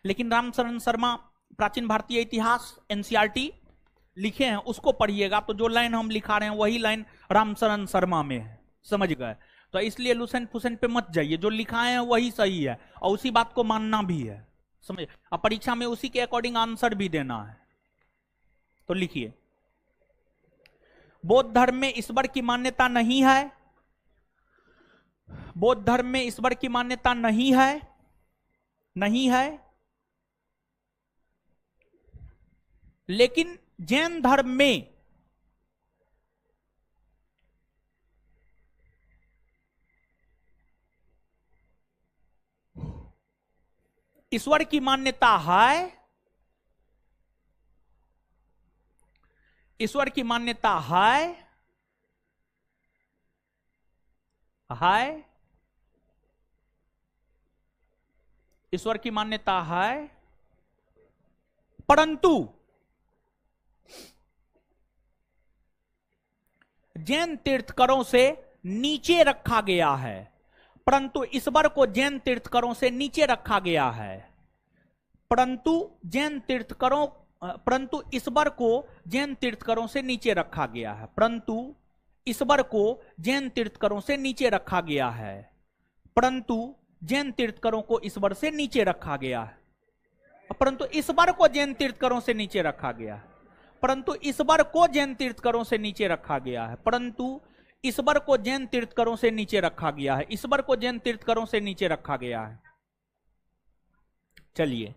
लेकिन रामशरण शर्मा प्राचीन भारतीय इतिहास एनसीईआरटी लिखे हैं, उसको पढ़िएगा तो जो लाइन हम लिखा रहे हैं वही लाइन रामशरण शर्मा में है, समझ गए? तो इसलिए लुसेंट फुसेंट पे मत जाइए, जो लिखाए हैं वही सही है और उसी बात को मानना भी है, समझ? अब परीक्षा में उसी के अकॉर्डिंग आंसर भी देना है। तो लिखिए, बौद्ध धर्म में ईश्वर की मान्यता नहीं है, बौद्ध धर्म में ईश्वर की मान्यता नहीं है, लेकिन जैन धर्म में ईश्वर की मान्यता है, ईश्वर की मान्यता है, ईश्वर की मान्यता है, परंतु जैन तीर्थकरों से नीचे रखा गया है, परंतु ईश्वर को जैन तीर्थकरों से नीचे रखा गया है, परंतु ईश्वर को जैन तीर्थकरों से नीचे रखा गया है, परंतु ईश्वर को जैन तीर्थकरों से नीचे रखा गया है, परंतु जैन तीर्थकरों को ईश्वर से नीचे रखा गया है, परंतु ईश्वर को जैन तीर्थकरों से नीचे रखा गया है, परंतु ईश्वर को जैन तीर्थकरों से नीचे रखा गया है, परंतु ईश्वर को जैन तीर्थकरों से नीचे रखा गया है, ईश्वर को जैन तीर्थकरों से नीचे रखा गया है। चलिए,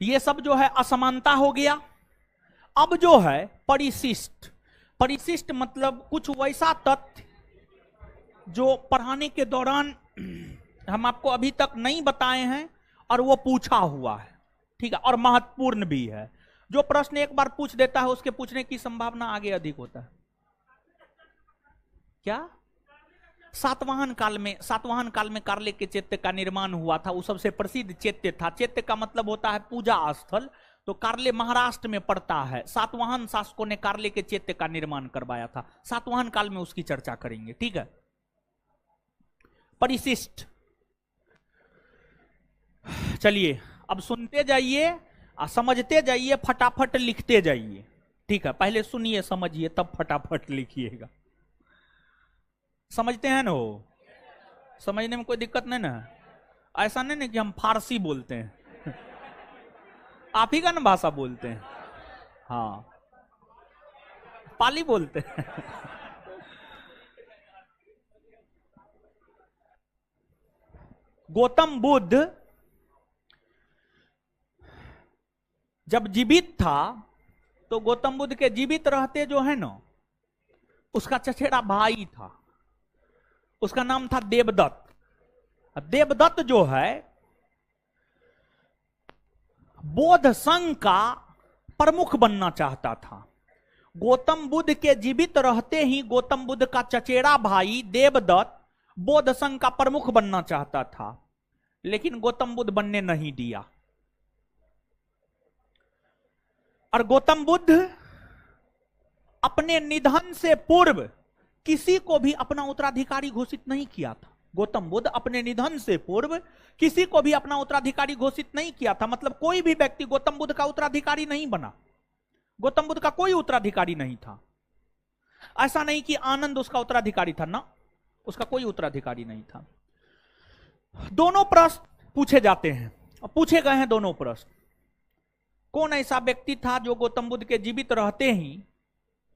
ये सब जो है असमानता हो गया। अब जो है परिशिष्ट, परिशिष्ट मतलब कुछ वैसा तथ्य जो पढ़ाने के दौरान हम आपको अभी तक नहीं बताए हैं और वो पूछा हुआ है, ठीक है, और महत्वपूर्ण भी है। जो प्रश्न एक बार पूछ देता है उसके पूछने की संभावना आगे अधिक होता है। क्या सातवाहन काल में कार्ले के चैत्य का निर्माण हुआ था, वो सबसे प्रसिद्ध चैत्य था। चैत्य का मतलब होता है पूजा स्थल, तो कार्ले महाराष्ट्र में पड़ता है। सातवाहन शासकों ने कार्ले के चैत्य का निर्माण करवाया था। सातवाहन काल में उसकी चर्चा करेंगे, ठीक है। परिशिष्ट, चलिए अब सुनते जाइए, समझते जाइए, फटाफट लिखते जाइए, ठीक है। पहले सुनिए, समझिए, तब फटाफट लिखिएगा। समझते हैं ना? वो समझने में कोई दिक्कत नहीं ना? ऐसा नहीं ना कि हम फारसी बोलते हैं आप ही का ना भाषा बोलते हैं, हाँ, पाली बोलते हैं गौतम बुद्ध जब जीवित था तो गौतम बुद्ध के जीवित रहते जो है ना, उसका चचेरा भाई था, उसका नाम था देवदत्त। देवदत्त जो है बौद्ध संघ का प्रमुख बनना चाहता था। गौतम बुद्ध के जीवित रहते ही गौतम बुद्ध का चचेरा भाई देवदत्त बौद्ध संघ का प्रमुख बनना चाहता था, लेकिन गौतम बुद्ध बनने नहीं दिया। और गौतम बुद्ध अपने निधन से पूर्व किसी को भी अपना उत्तराधिकारी घोषित नहीं किया था। गौतम बुद्ध अपने निधन से पूर्व किसी को भी अपना उत्तराधिकारी घोषित नहीं किया था। मतलब कोई भी व्यक्ति गौतम बुद्ध का उत्तराधिकारी नहीं बना। गौतम बुद्ध का कोई उत्तराधिकारी नहीं था। ऐसा नहीं कि आनंद उसका उत्तराधिकारी था, ना, उसका कोई उत्तराधिकारी नहीं था। दोनों प्रश्न पूछे जाते हैं और पूछे गए हैं दोनों प्रश्न। कौन ऐसा व्यक्ति था जो गौतम बुद्ध के जीवित रहते ही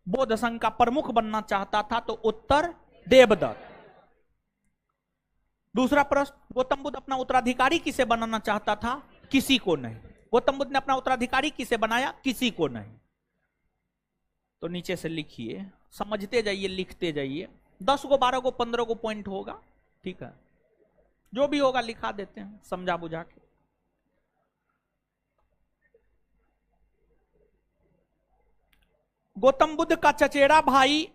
बौद्ध संघ का प्रमुख बनना चाहता था? तो उत्तर देवदत्त। दूसरा प्रश्न, गौतम बुद्ध अपना उत्तराधिकारी किसे बनाना चाहता था? किसी को नहीं। गौतम बुद्ध ने अपना उत्तराधिकारी किसे बनाया? किसी को नहीं। तो नीचे से लिखिए, समझते जाइए, लिखते जाइए। 10 को 12 को 15 को पॉइंट होगा, ठीक है, जो भी होगा लिखा देते हैं समझा बुझा के। गौतम बुद्ध का चचेरा भाई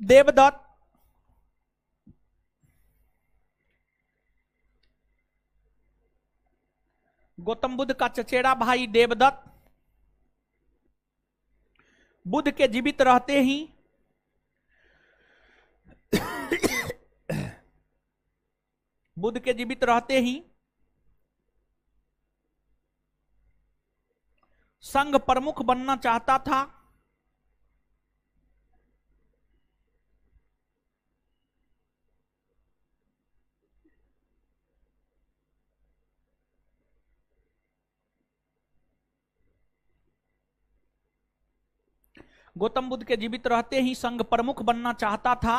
देवदत्त बुद्ध के जीवित रहते ही संघ प्रमुख बनना चाहता था। गौतम बुद्ध के जीवित रहते ही संघ प्रमुख बनना चाहता था।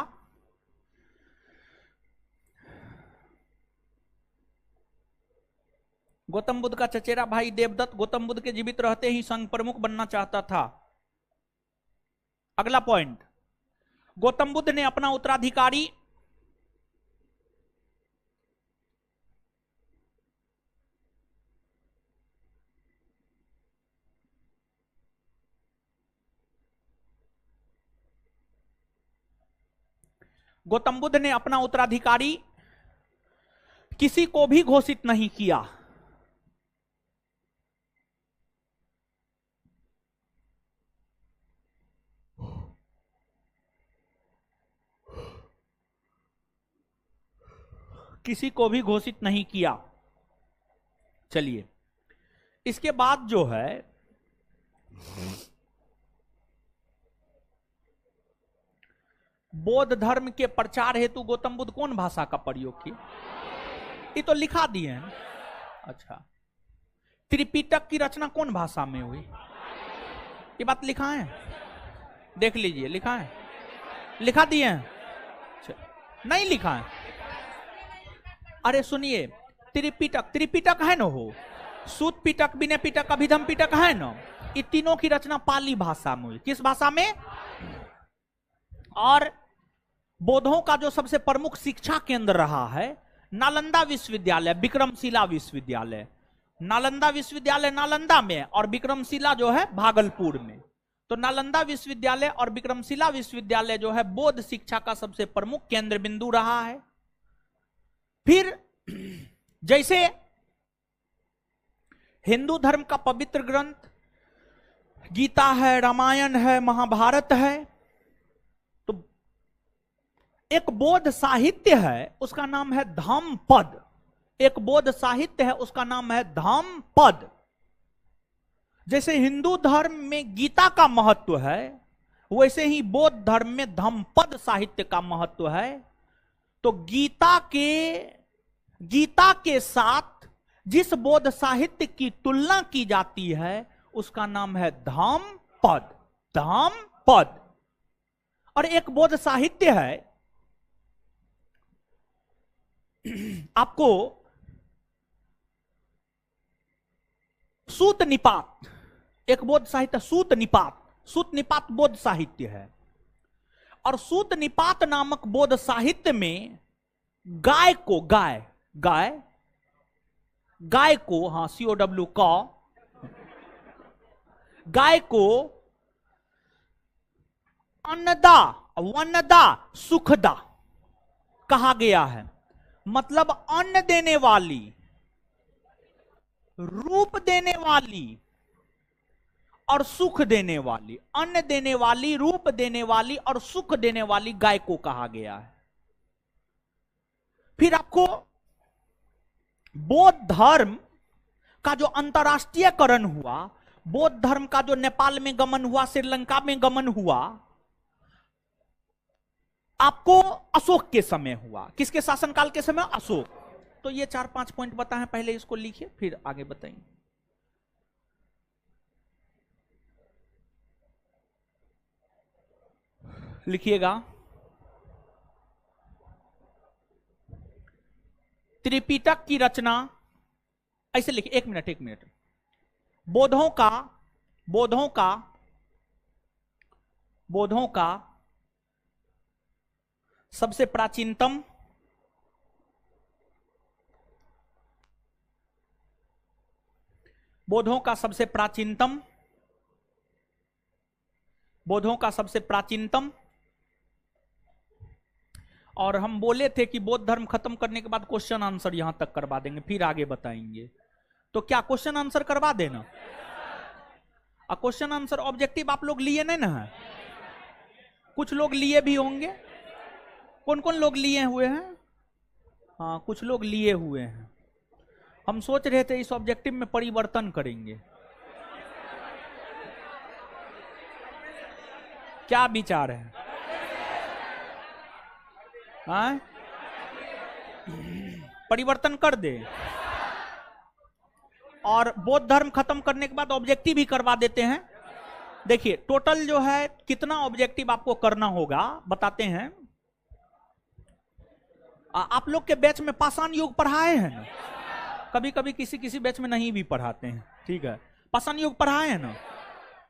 गौतम बुद्ध का चचेरा भाई देवदत्त गौतम बुद्ध के जीवित रहते ही संघ प्रमुख बनना चाहता था। अगला पॉइंट, गौतम बुद्ध ने अपना उत्तराधिकारी किसी को भी घोषित नहीं किया। किसी को भी घोषित नहीं किया। चलिए, इसके बाद जो है बौद्ध धर्म के प्रचार हेतु गौतम बुद्ध कौन भाषा का प्रयोग किए? ये तो लिखा दिए हैं। अच्छा, त्रिपिटक की रचना कौन भाषा में हुई? ये बात लिखा है, देख लीजिए, लिखा है, लिखा दिए हैं, नहीं लिखा है। अरे सुनिए, त्रिपिटक है ना, हो सूत पिटक, विनय पिटक, अभिधम पिटक है ना, ये तीनों की रचना पाली भाषा में हुई। किस भाषा में? और बौद्धों का जो सबसे प्रमुख शिक्षा केंद्र रहा है नालंदा विश्वविद्यालय, विक्रमशिला विश्वविद्यालय। नालंदा विश्वविद्यालय नालंदा में और विक्रमशिला जो है भागलपुर में। तो नालंदा विश्वविद्यालय और विक्रमशिला विश्वविद्यालय जो है बौद्ध शिक्षा का सबसे प्रमुख केंद्र बिंदु रहा है। फिर जैसे हिंदू धर्म का पवित्र ग्रंथ गीता है, रामायण है, महाभारत है, तो एक बौद्ध साहित्य है, उसका नाम है धम्मपद। एक बौद्ध साहित्य है, उसका नाम है धम्मपद। जैसे हिंदू धर्म में गीता का महत्व है, वैसे ही बौद्ध धर्म में धम्मपद साहित्य का महत्व है। तो गीता के साथ जिस बौद्ध साहित्य की तुलना की जाती है उसका नाम है धम्मपद। धम्मपद। और एक बौद्ध साहित्य है, आपको सूत निपात, एक बौद्ध साहित्य सूत निपात। सूत निपात बौद्ध साहित्य है। और सूत निपात नामक बौद्ध साहित्य में गाय को, गाय गाय गाय को, हाँ COW का, गाय को अन्नदा, वनदा, सुखदा कहा गया है। मतलब अन्न देने वाली, रूप देने वाली और सुख देने वाली, अन्न देने वाली, रूप देने वाली और सुख देने वाली गाय को कहा गया है। फिर आपको बौद्ध धर्म का जो अंतरराष्ट्रीयकरण हुआ, बौद्ध धर्म का जो नेपाल में गमन हुआ, श्रीलंका में गमन हुआ, आपको अशोक के समय हुआ। किसके शासनकाल के समय? अशोक। तो ये 4-5 पॉइंट बताएं, पहले इसको लिखिए फिर आगे बताएंगे। लिखिएगा, त्रिपिटक की रचना, ऐसे लिखिए, एक मिनट। बौद्धों का सबसे प्राचीनतम बौद्धों का सबसे प्राचीनतम, और हम बोले थे कि बौद्ध धर्म खत्म करने के बाद क्वेश्चन आंसर यहां तक करवा देंगे, फिर आगे बताएंगे। तो क्या क्वेश्चन आंसर करवा देना? क्वेश्चन आंसर ऑब्जेक्टिव आप लोग लिए नहीं ना है? कुछ लोग लिए भी होंगे। कौन कौन लोग लिए हुए हैं? हाँ, कुछ लोग लिए हुए हैं। हम सोच रहे थे इस ऑब्जेक्टिव में परिवर्तन करेंगे। क्या विचार है? हाँ? परिवर्तन कर दे और बौद्ध धर्म खत्म करने के बाद ऑब्जेक्टिव ही करवा देते हैं। देखिए टोटल जो है कितना ऑब्जेक्टिव आपको करना होगा बताते हैं। आप लोग के बैच में पाषाण युग पढ़ाए हैं ना? कभी कभी किसी बैच में नहीं भी पढ़ाते हैं, ठीक है। पाषाण युग पढ़ाए हैं ना?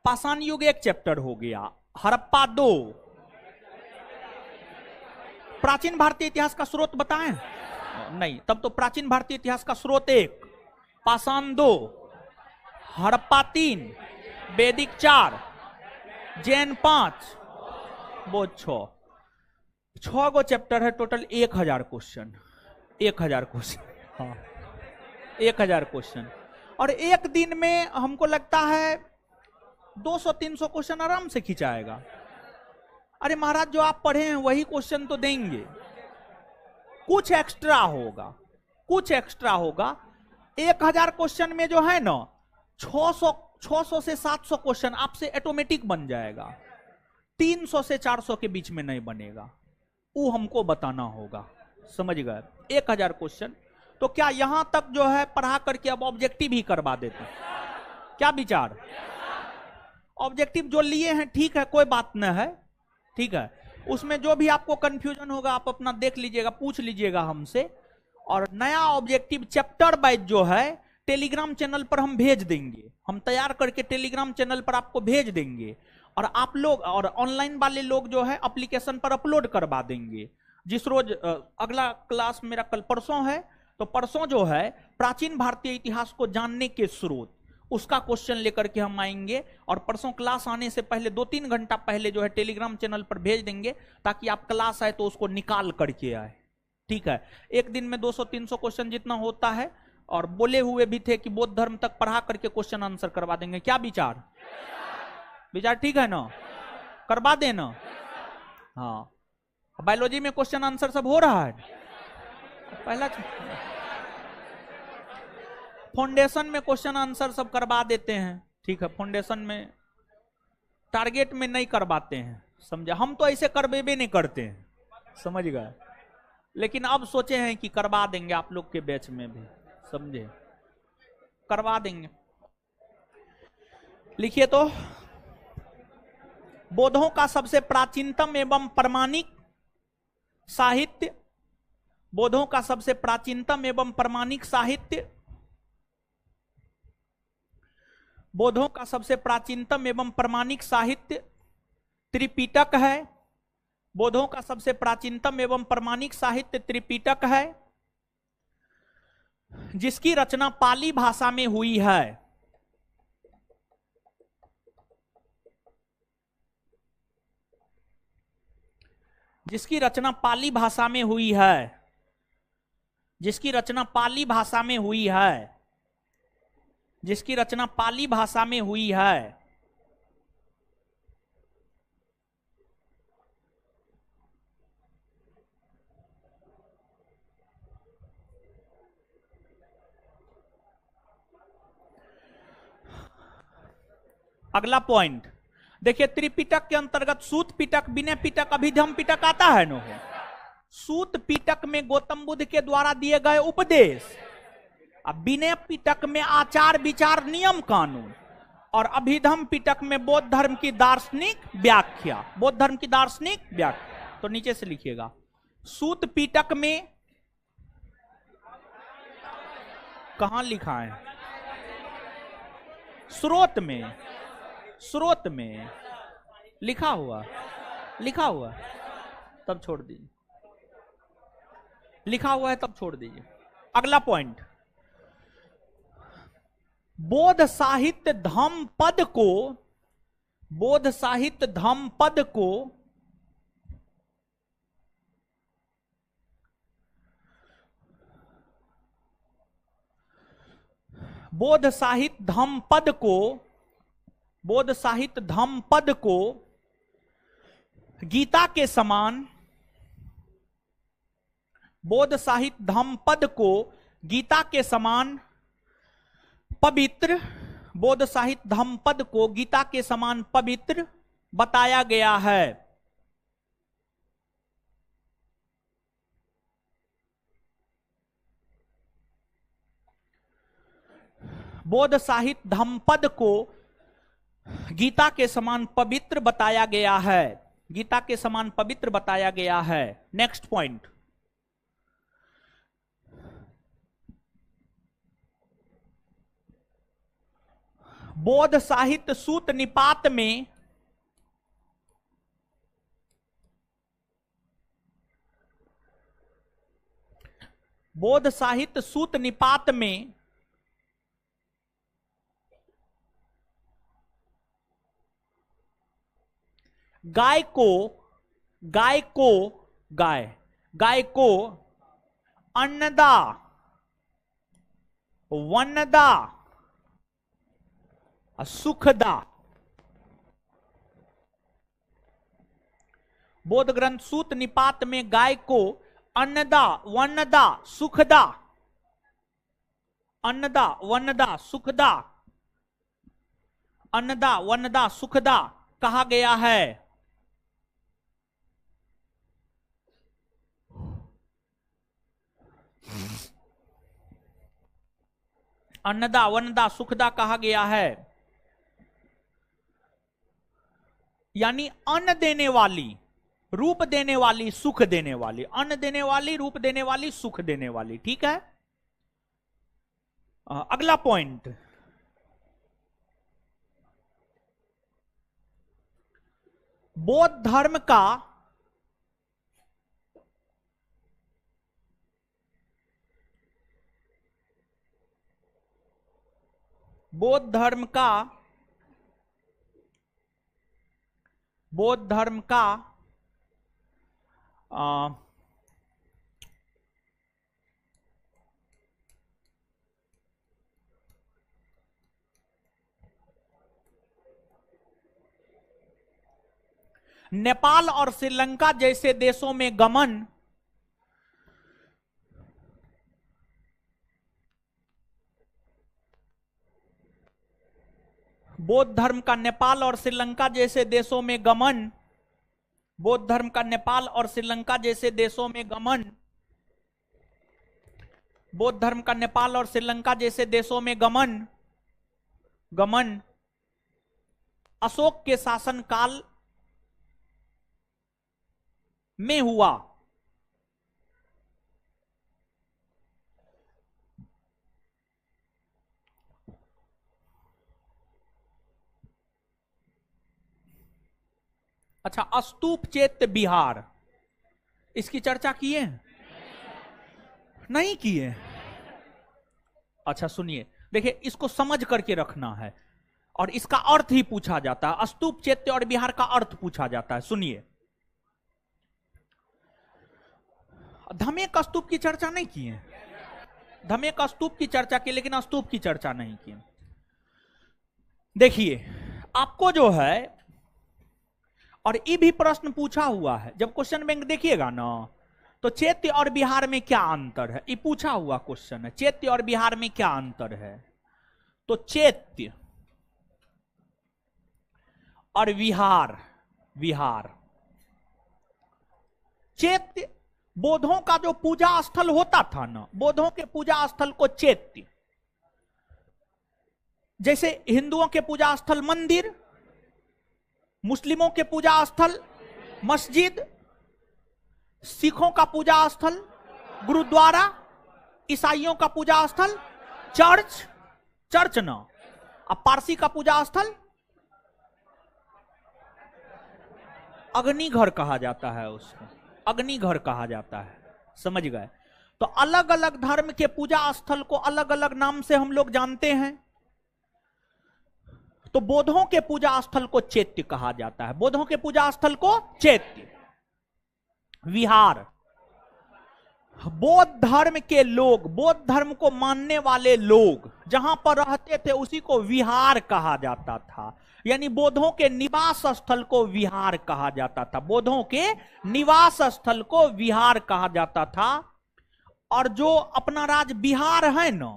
पाषाण युग एक चैप्टर हो गया, हड़प्पा 2, प्राचीन भारतीय इतिहास का स्रोत बताएं? नहीं, तब तो प्राचीन भारतीय इतिहास का स्रोत 1, पाषाण 2, हड़प्पा 3, वैदिक 4, जैन 5, बौद्ध 6 गो चैप्टर है। टोटल 1000 क्वेश्चन, 1000 क्वेश्चन, हाँ 1000 क्वेश्चन। और एक दिन में हमको लगता है 200-300 क्वेश्चन आराम से खिंचाएगा। अरे महाराज जो आप पढ़े हैं वही क्वेश्चन तो देंगे, कुछ एक्स्ट्रा होगा। 1000 क्वेश्चन में जो है ना 600 से 700 क्वेश्चन आपसे ऑटोमेटिक बन जाएगा, 300 से 400 के बीच में नहीं बनेगा, वो हमको बताना होगा। समझ गए? 1000 क्वेश्चन। तो क्या यहां तक जो है पढ़ा करके अब ऑब्जेक्टिव ही करवा देते हैं? क्या विचार? ऑब्जेक्टिव जो लिए हैं ठीक है, कोई बात न है, ठीक है। उसमें जो भी आपको कंफ्यूजन होगा आप अपना देख लीजिएगा, पूछ लीजिएगा हमसे। और नया ऑब्जेक्टिव चैप्टर वाइज जो है टेलीग्राम चैनल पर हम भेज देंगे, हम तैयार करके टेलीग्राम चैनल पर आपको भेज देंगे। और आप लोग और ऑनलाइन वाले लोग जो है एप्लीकेशन पर अपलोड करवा देंगे। जिस रोज अगला क्लास मेरा कल परसों है, तो परसों जो है प्राचीन भारतीय इतिहास को जानने के स्रोत, उसका क्वेश्चन लेकर के हम आएंगे। और परसों क्लास आने से पहले 2-3 घंटा पहले जो है टेलीग्राम चैनल पर भेज देंगे, ताकि आप क्लास आए तो उसको निकाल करके आए, ठीक है। एक दिन में 200-300 क्वेश्चन जितना होता है। और बोले हुए भी थे कि बौद्ध धर्म तक पढ़ा करके क्वेश्चन आंसर करवा देंगे। क्या विचार? विचार ठीक है ना? करवा देना। हाँ, बायोलॉजी में क्वेश्चन आंसर सब हो रहा है। पहला फाउंडेशन में क्वेश्चन आंसर सब करवा देते हैं, ठीक है। फाउंडेशन में टारगेट में नहीं करवाते हैं, समझे? हम तो ऐसे करवेबे नहीं करते हैं, समझ गए। लेकिन अब सोचे हैं कि करवा देंगे आप लोग के बैच में भी, समझे? करवा देंगे। लिखिए तो, बौद्धों का सबसे प्राचीनतम एवं प्रमाणिक साहित्य, बौद्धों का सबसे प्राचीनतम एवं प्रमाणिक साहित्य, बौद्धों का सबसे प्राचीनतम एवं प्रमाणिक साहित्य त्रिपिटक है, बौद्धों का सबसे प्राचीनतम एवं प्रमाणिक साहित्य त्रिपिटक है, जिसकी रचना पाली भाषा में हुई है। जिसकी रचना पाली भाषा में हुई है। जिसकी रचना पाली भाषा में हुई है। जिसकी रचना पाली भाषा में हुई है। अगला पॉइंट देखिए, त्रिपिटक के अंतर्गत सूत पिटक, विनय पिटक, अभिधम पिटक आता है न हो। सूत पिटक में गौतम बुद्ध के द्वारा दिए गए उपदेश, अब विनय पिटक में आचार विचार नियम कानून, और अभिधम पिटक में बौद्ध धर्म की दार्शनिक व्याख्या। बौद्ध धर्म की दार्शनिक व्याख्या तो नीचे से लिखिएगा। सूत पिटक में कहां लिखा है? स्रोत में। स्रोत में लिखा हुआ, लिखा हुआ तब छोड़ दीजिए, लिखा हुआ है तब छोड़ दीजिए। अगला पॉइंट, बौद्ध साहित्य धम्मपद को, बौद्ध साहित्य धम्मपद को बौद्ध साहित्य धम्मपद को, बौद्ध साहित्य धम्मपद को गीता के समान, बौद्ध साहित्य धम्मपद को गीता के समान पवित्र, बौद्ध साहित्य धम्मपद को गीता के समान पवित्र बताया गया है। बौद्ध साहित्य धम्मपद को गीता के समान पवित्र बताया गया है। गीता के समान पवित्र बताया गया है। नेक्स्ट पॉइंट, बौद्ध साहित्य सूत निपात में बौद्ध साहित्य सूत निपात में गाय को गाय को गाय गाय को अन्नदा, वनदा, सुखदा, बौद्ध ग्रंथ सूत निपात में गाय को अन्नदा, वनदा, सुखदा, अन्नदा, वनदा, सुखदा, अन्नदा, वनदा, सुखदा कहा गया है। अन्नदा, वनदा, सुखदा कहा गया है, यानी अन्न देने वाली, रूप देने वाली, सुख देने वाली, अन्न देने वाली, रूप देने वाली, सुख देने वाली। ठीक है। अगला पॉइंट, बौद्ध धर्म का बौद्ध धर्म का बौद्ध धर्म का नेपाल और श्रीलंका जैसे देशों में गमन बौद्ध धर्म का नेपाल और श्रीलंका जैसे देशों में गमन, बौद्ध धर्म का नेपाल और श्रीलंका जैसे देशों में गमन, बौद्ध धर्म का नेपाल और श्रीलंका जैसे देशों में गमन गमन अशोक के शासनकाल में हुआ। अच्छा, स्तूप चैत्य विहार, इसकी चर्चा किए? नहीं किए। अच्छा सुनिए, देखिए इसको समझ करके रखना है, और इसका अर्थ ही पूछा जाता है। स्तूप चैत्य और विहार का अर्थ पूछा जाता है। सुनिए, धमेक स्तूप की चर्चा नहीं किए, धमेक स्तूप की चर्चा की, लेकिन स्तूप की चर्चा नहीं की। देखिए आपको जो है, और ये भी प्रश्न पूछा हुआ है, जब क्वेश्चन बैंक देखिएगा ना, तो चैत्य और विहार में क्या अंतर है, ये पूछा हुआ क्वेश्चन है। चैत्य और विहार में क्या अंतर है? तो चैत्य और विहार, विहार, चैत्य बौद्धों का जो पूजा स्थल होता था ना, बौद्धों के पूजा स्थल को चैत्य, जैसे हिंदुओं के पूजा स्थल मंदिर, मुस्लिमों के पूजा स्थल मस्जिद, सिखों का पूजा स्थल गुरुद्वारा, ईसाइयों का पूजा स्थल चर्च, चर्च ना, अब पारसी का पूजा स्थल अग्निघर कहा जाता है, उसको अग्निघर कहा जाता है। समझ गए? तो अलग अलग धर्म के पूजा स्थल को अलग अलग नाम से हम लोग जानते हैं। तो बौद्धों के पूजा स्थल को चैत्य कहा जाता है, बौद्धों के पूजा स्थल को चैत्य। विहार, बौद्ध धर्म के लोग, बौद्ध धर्म को मानने वाले लोग जहां पर रहते थे उसी को विहार कहा जाता था, यानी बौद्धों के निवास स्थल को विहार कहा जाता था, बौद्धों के निवास स्थल को विहार कहा जाता था। और जो अपना राज्य बिहार है ना,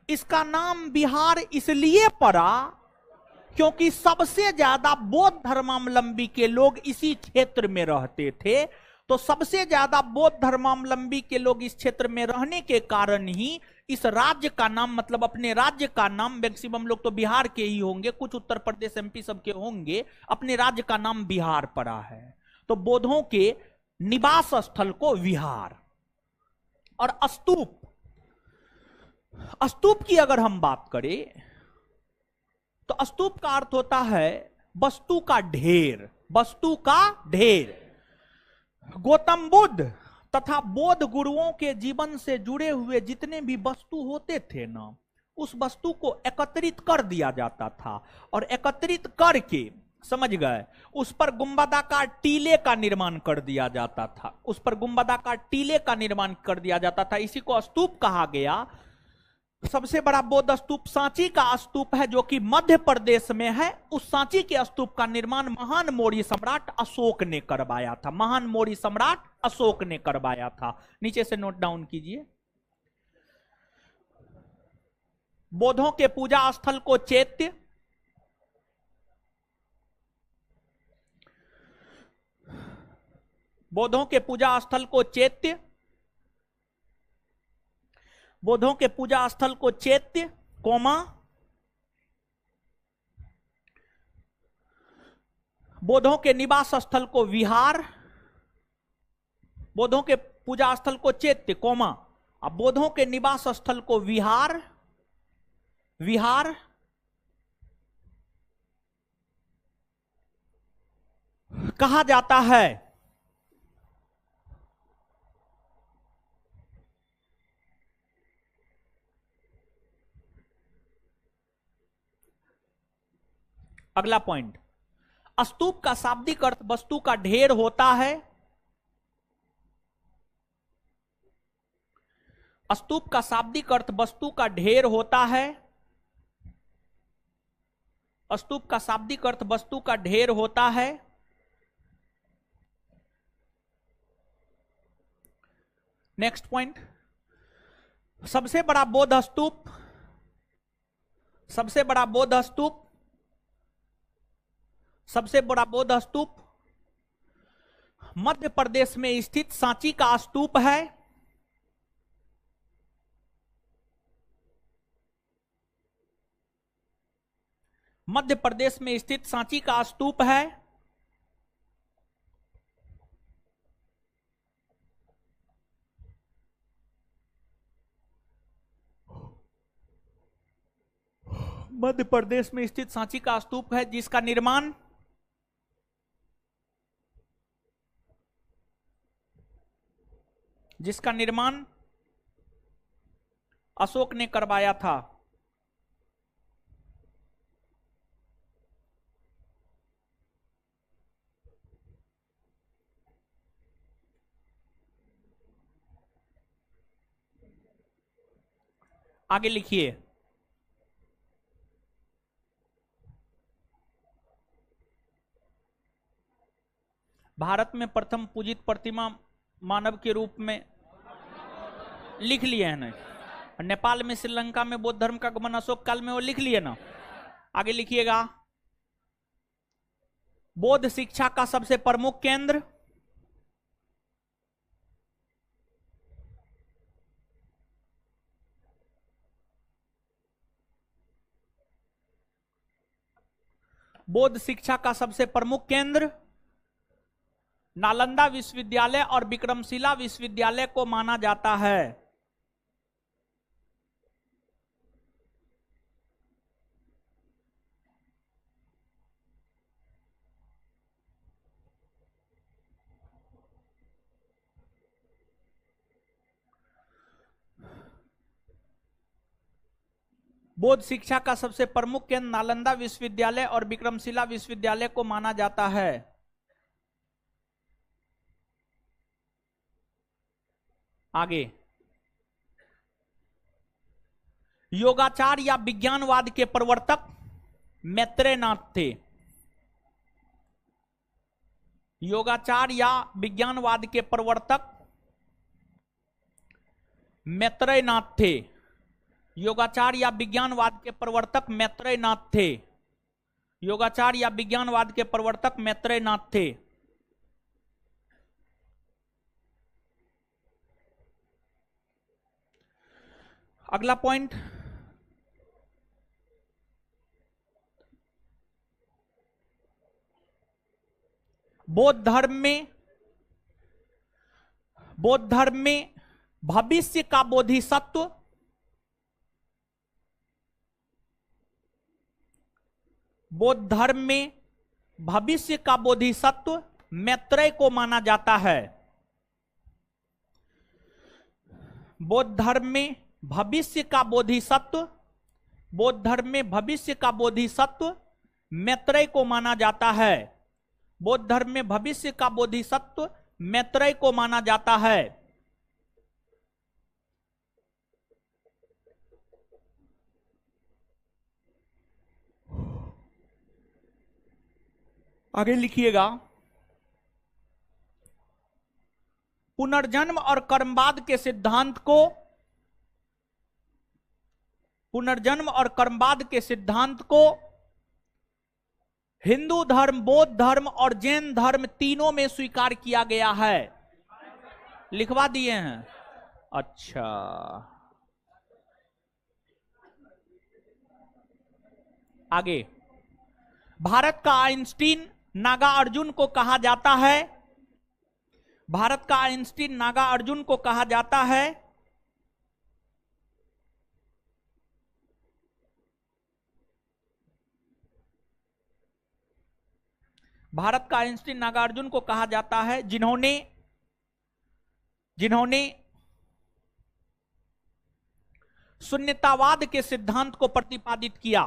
इसका नाम बिहार इसलिए पड़ा क्योंकि सबसे ज्यादा बौद्ध धर्मावलंबी के लोग इसी क्षेत्र में रहते थे। तो सबसे ज्यादा बौद्ध धर्मावलंबी के लोग इस क्षेत्र में रहने के कारण ही इस राज्य का नाम, मतलब अपने राज्य का नाम, मैक्सिमम लोग तो बिहार के ही होंगे, कुछ उत्तर प्रदेश एमपी सबके होंगे, अपने राज्य का नाम बिहार पड़ा है। तो बौद्धों के निवास स्थल को विहार। और स्तूप, स्तूप की अगर हम बात करें तो स्तूप का अर्थ होता है वस्तु का ढेर, वस्तु का ढेर। गौतम बुद्ध तथा बौद्ध गुरुओं के जीवन से जुड़े हुए जितने भी वस्तु होते थे ना, उस वस्तु को एकत्रित कर दिया जाता था, और एकत्रित करके, समझ गए, उस पर गुंबदाकार टीले का निर्माण कर दिया जाता था, उस पर गुंबदाकार टीले का निर्माण कर दिया जाता था, इसी को स्तूप कहा गया। सबसे बड़ा बौद्ध स्तूप सांची का स्तूप है, जो कि मध्य प्रदेश में है। उस सांची के स्तूप का निर्माण महान मौर्य सम्राट अशोक ने करवाया था, महान मौर्य सम्राट अशोक ने करवाया था। नीचे से नोट डाउन कीजिए। बौद्धों के पूजा स्थल को चैत्य, बौद्धों के पूजा स्थल को चैत्य, बौद्धों के पूजा स्थल को चैत्य, कोमा, बौद्धों के निवास स्थल को विहार, बौद्धों के पूजा स्थल को चैत्य, कोमा, अब बौद्धों के निवास स्थल को विहार, विहार कहा जाता है। अगला पॉइंट, स्तूप का शाब्दिक अर्थ वस्तु का ढेर होता है। स्तूप का शाब्दिक अर्थ वस्तु का ढेर होता है, स्तूप का शाब्दिक अर्थ वस्तु का ढेर होता है। नेक्स्ट पॉइंट, सबसे बड़ा बौद्ध स्तूप, सबसे बड़ा बौद्ध स्तूप, सबसे बड़ा बौद्ध स्तूप मध्य प्रदेश में स्थित सांची का स्तूप है। मध्य प्रदेश में स्थित सांची का स्तूप है। मध्य प्रदेश में स्थित सांची का स्तूप है, जिसका निर्माण जिसका निर्माण अशोक ने करवाया था। आगे लिखिए। भारत में प्रथम पूजित प्रतिमा मानव के रूप में, लिख लिए है ना। नेपाल में, श्रीलंका में बौद्ध धर्म का आगमन अशोक काल में, वो लिख लिए ना। आगे लिखिएगा। बौद्ध शिक्षा का सबसे प्रमुख केंद्र, बौद्ध शिक्षा का सबसे प्रमुख केंद्र नालंदा विश्वविद्यालय और विक्रमशिला विश्वविद्यालय को माना जाता है। बौद्ध शिक्षा का सबसे प्रमुख केंद्र नालंदा विश्वविद्यालय और विक्रमशिला विश्वविद्यालय को माना जाता है। आगे, योगाचार या विज्ञानवाद के प्रवर्तक मैत्रेयनाथ थे। योगाचार या विज्ञानवाद के प्रवर्तक मैत्रेयनाथ थे। योगाचार या विज्ञानवाद के प्रवर्तक मैत्रेयनाथ थे। योगाचार या विज्ञानवाद के प्रवर्तक मैत्रेयनाथ थे। अगला पॉइंट, बौद्ध धर्म में भविष्य का बोधिसत्व, बौद्ध धर्म में भविष्य का बोधिसत्व मैत्रेय को माना जाता है। बौद्ध धर्म में भविष्य का बोधिसत्व, बौद्ध धर्म में भविष्य का बोधिसत्व मैत्रेय को माना जाता है। बौद्ध धर्म में भविष्य का बोधिसत्व मैत्रेय को माना जाता है। आगे लिखिएगा। पुनर्जन्म और कर्मवाद के सिद्धांत को, पुनर्जन्म और कर्मवाद के सिद्धांत को हिंदू धर्म, बौद्ध धर्म और जैन धर्म तीनों में स्वीकार किया गया है। लिखवा दिए हैं। अच्छा, आगे, भारत का आइंस्टीन नागार्जुन को कहा जाता है। भारत का आइंस्टीन नागार्जुन को कहा जाता है। भारत का आइंस्टीन नागार्जुन को कहा जाता है जिन्होंने शून्यतावाद के सिद्धांत को प्रतिपादित किया।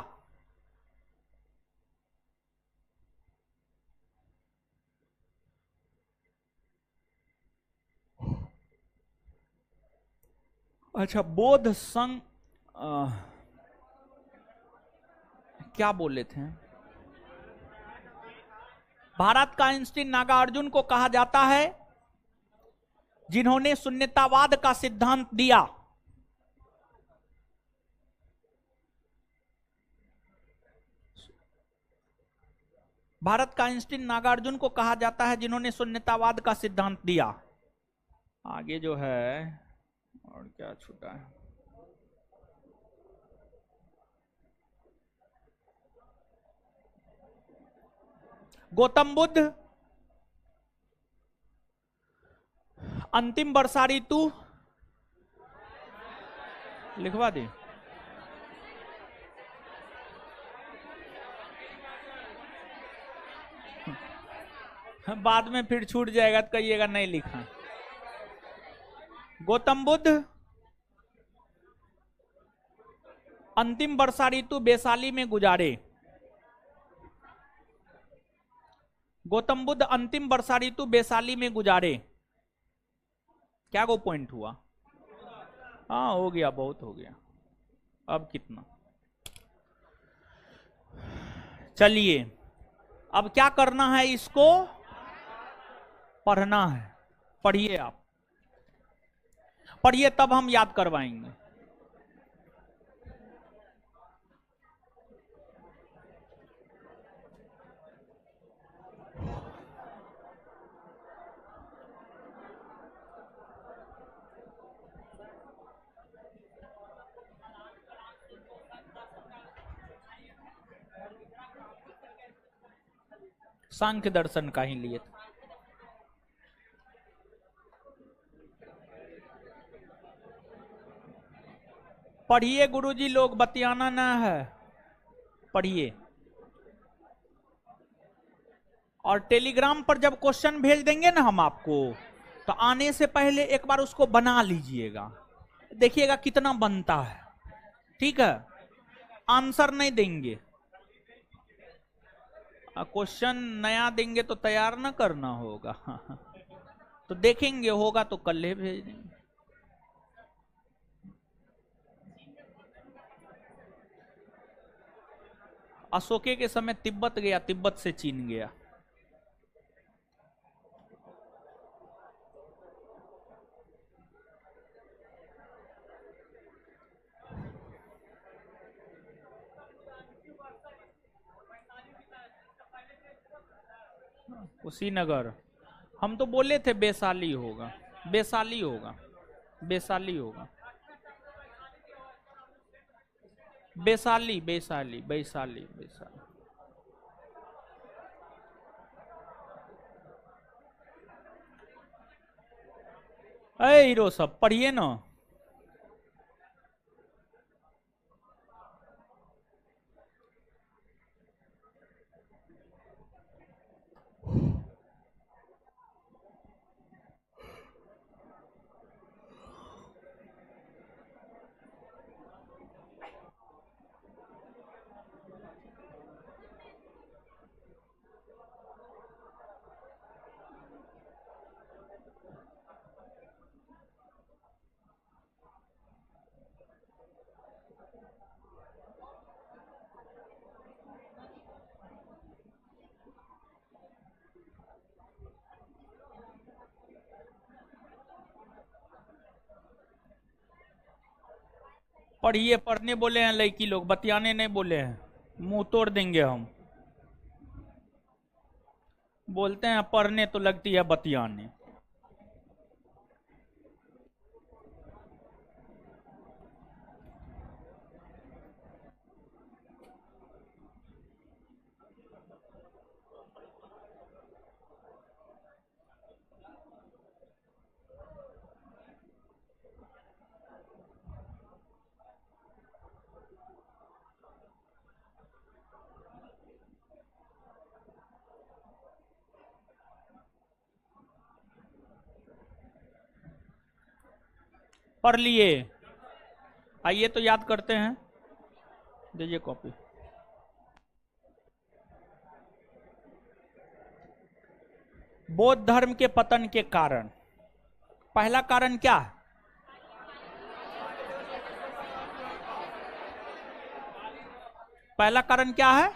अच्छा, बौद्ध संघ क्या बोले थे? भारत का आइंस्टीन नागार्जुन को कहा जाता है जिन्होंने शून्यतावाद का सिद्धांत दिया। भारत का आइंस्टीन नागार्जुन को कहा जाता है जिन्होंने शून्यतावाद का सिद्धांत दिया। आगे जो है और क्या छूटा है? गौतम बुद्ध अंतिम वर्षा ऋतु, लिखवा दी। बाद में फिर छूट जाएगा तो कहिएगा नहीं लिखा। गौतम बुद्ध अंतिम वर्षा ऋतु वैशाली में गुजारे। गौतम बुद्ध अंतिम वर्षा ऋतु वैशाली में गुजारे। क्या वो पॉइंट हुआ? हाँ हो गया, बहुत हो गया। अब कितना? चलिए अब क्या करना है, इसको पढ़ना है। पढ़िए, आप पढ़िए तब हम याद करवाएंगे। सांख्य दर्शन का ही लिए था। पढ़िए गुरुजी, लोग बतियाना ना है, पढ़िए। और टेलीग्राम पर जब क्वेश्चन भेज देंगे ना हम आपको, तो आने से पहले एक बार उसको बना लीजिएगा, देखिएगा कितना बनता है। ठीक है, आंसर नहीं देंगे, क्वेश्चन नया देंगे तो तैयार ना करना होगा। तो देखेंगे होगा तो कल ही भेज देंगे। अशोके के समय तिब्बत गया, तिब्बत से चीन गया। कुशीनगर, हम तो बोले थे वैशाली होगा, वैशाली होगा, वैशाली होगा, वैशाली वैशाली वैशाली वैशाली। अरे हीरो सब पढ़िए ना। पढ़िए, पढ़ने बोले हैं लड़की लोग, बतियाने नहीं बोले हैं, मुंह तोड़ देंगे हम। बोलते हैं पढ़ने तो लगती है बतियाने। पढ़ लिए, आइए तो याद करते हैं। दीजिए कॉपी। बौद्ध धर्म के पतन के कारण, पहला कारण क्या है? पहला कारण क्या है?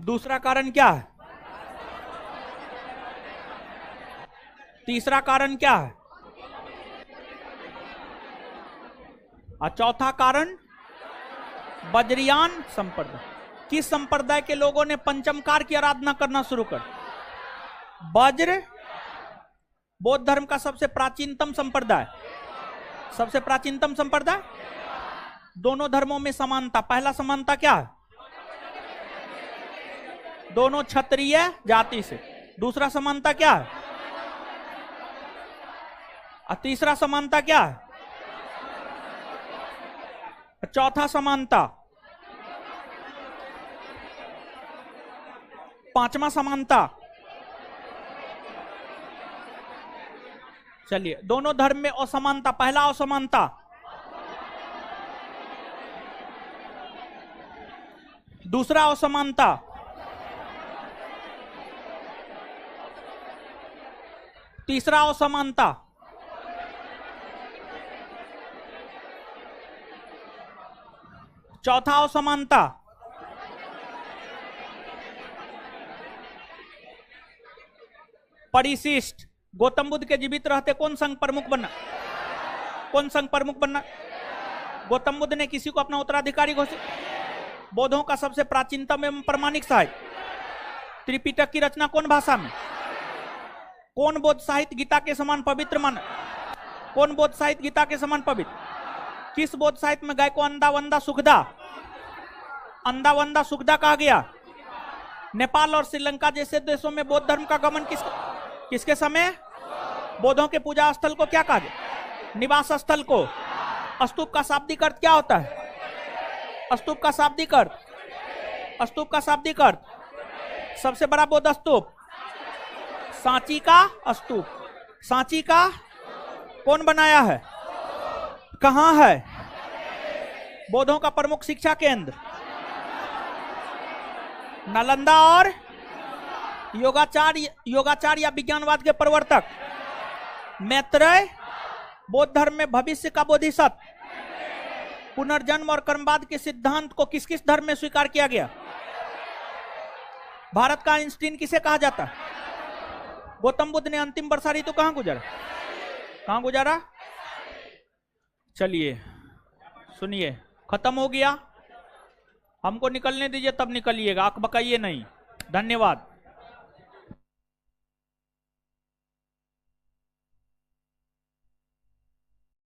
दूसरा कारण क्या है? तीसरा कारण क्या है? और चौथा कारण वज्रयान संप्रदाय। किस संप्रदाय के लोगों ने पंचमकार की आराधना करना शुरू कर? वज्र। बौद्ध धर्म का सबसे प्राचीनतम संप्रदाय, सबसे प्राचीनतम संप्रदाय। दोनों धर्मों में समानता, पहला समानता क्या है? दोनों क्षत्रिय जाति से। दूसरा समानता क्या है? और तीसरा समानता क्या है? चौथा समानता, पांचवा समानता, चलिए, दोनों धर्म में असमानता। पहला असमानता, दूसरा असमानता, तीसरा असमानता, चौथा असमानता, परिशिष्ट। गौतम बुद्ध के जीवित रहते कौन संघ प्रमुख बनना? कौन संघ प्रमुख बनना? गौतम बुद्ध ने किसी को अपना उत्तराधिकारी घोषित। बौद्धों का सबसे प्राचीनतम एवं प्रमाणिक साहित्य त्रिपिटक की रचना कौन भाषा में? कौन बौद्ध साहित्य गीता के समान पवित्र माना? कौन बौद्ध साहित्य गीता के समान पवित्र? किस बौद्ध साहित्य में गाय को अंधा वंदा सुखदा, अंधा वंदा सुखदा कहा गया? नेपाल और श्रीलंका जैसे देशों में बौद्ध धर्म का गमन किसके समय? बौद्धों के पूजा स्थल को क्या कहा गया? निवास स्थल को। स्तूप का शाब्दिक अर्थ क्या होता है? स्तूप का शाब्दिक अर्थ, स्तूप का शाब्दिक अर्थ, सबसे बड़ा बौद्ध स्तूप सांची का स्तूप। सांची का कौन बनाया है? कहां है? बौद्धों का प्रमुख शिक्षा केंद्र नालंदा। और योगाचार या विज्ञानवाद के प्रवर्तक मैत्रेय। बौद्ध धर्म में भविष्य का बोधिसत्व, पुनर्जन्म और कर्मवाद के सिद्धांत को किस किस धर्म में स्वीकार किया गया? भारत का आइंस्टीन किसे कहा जाता है? गौतम बुद्ध ने अंतिम वर्षा ऋतु कहां गुजारा? कहां गुजारा? चलिए सुनिए, खत्म हो गया। हमको निकलने दीजिए, तब निकलिएगा, आंख बकाइए नहीं। धन्यवाद।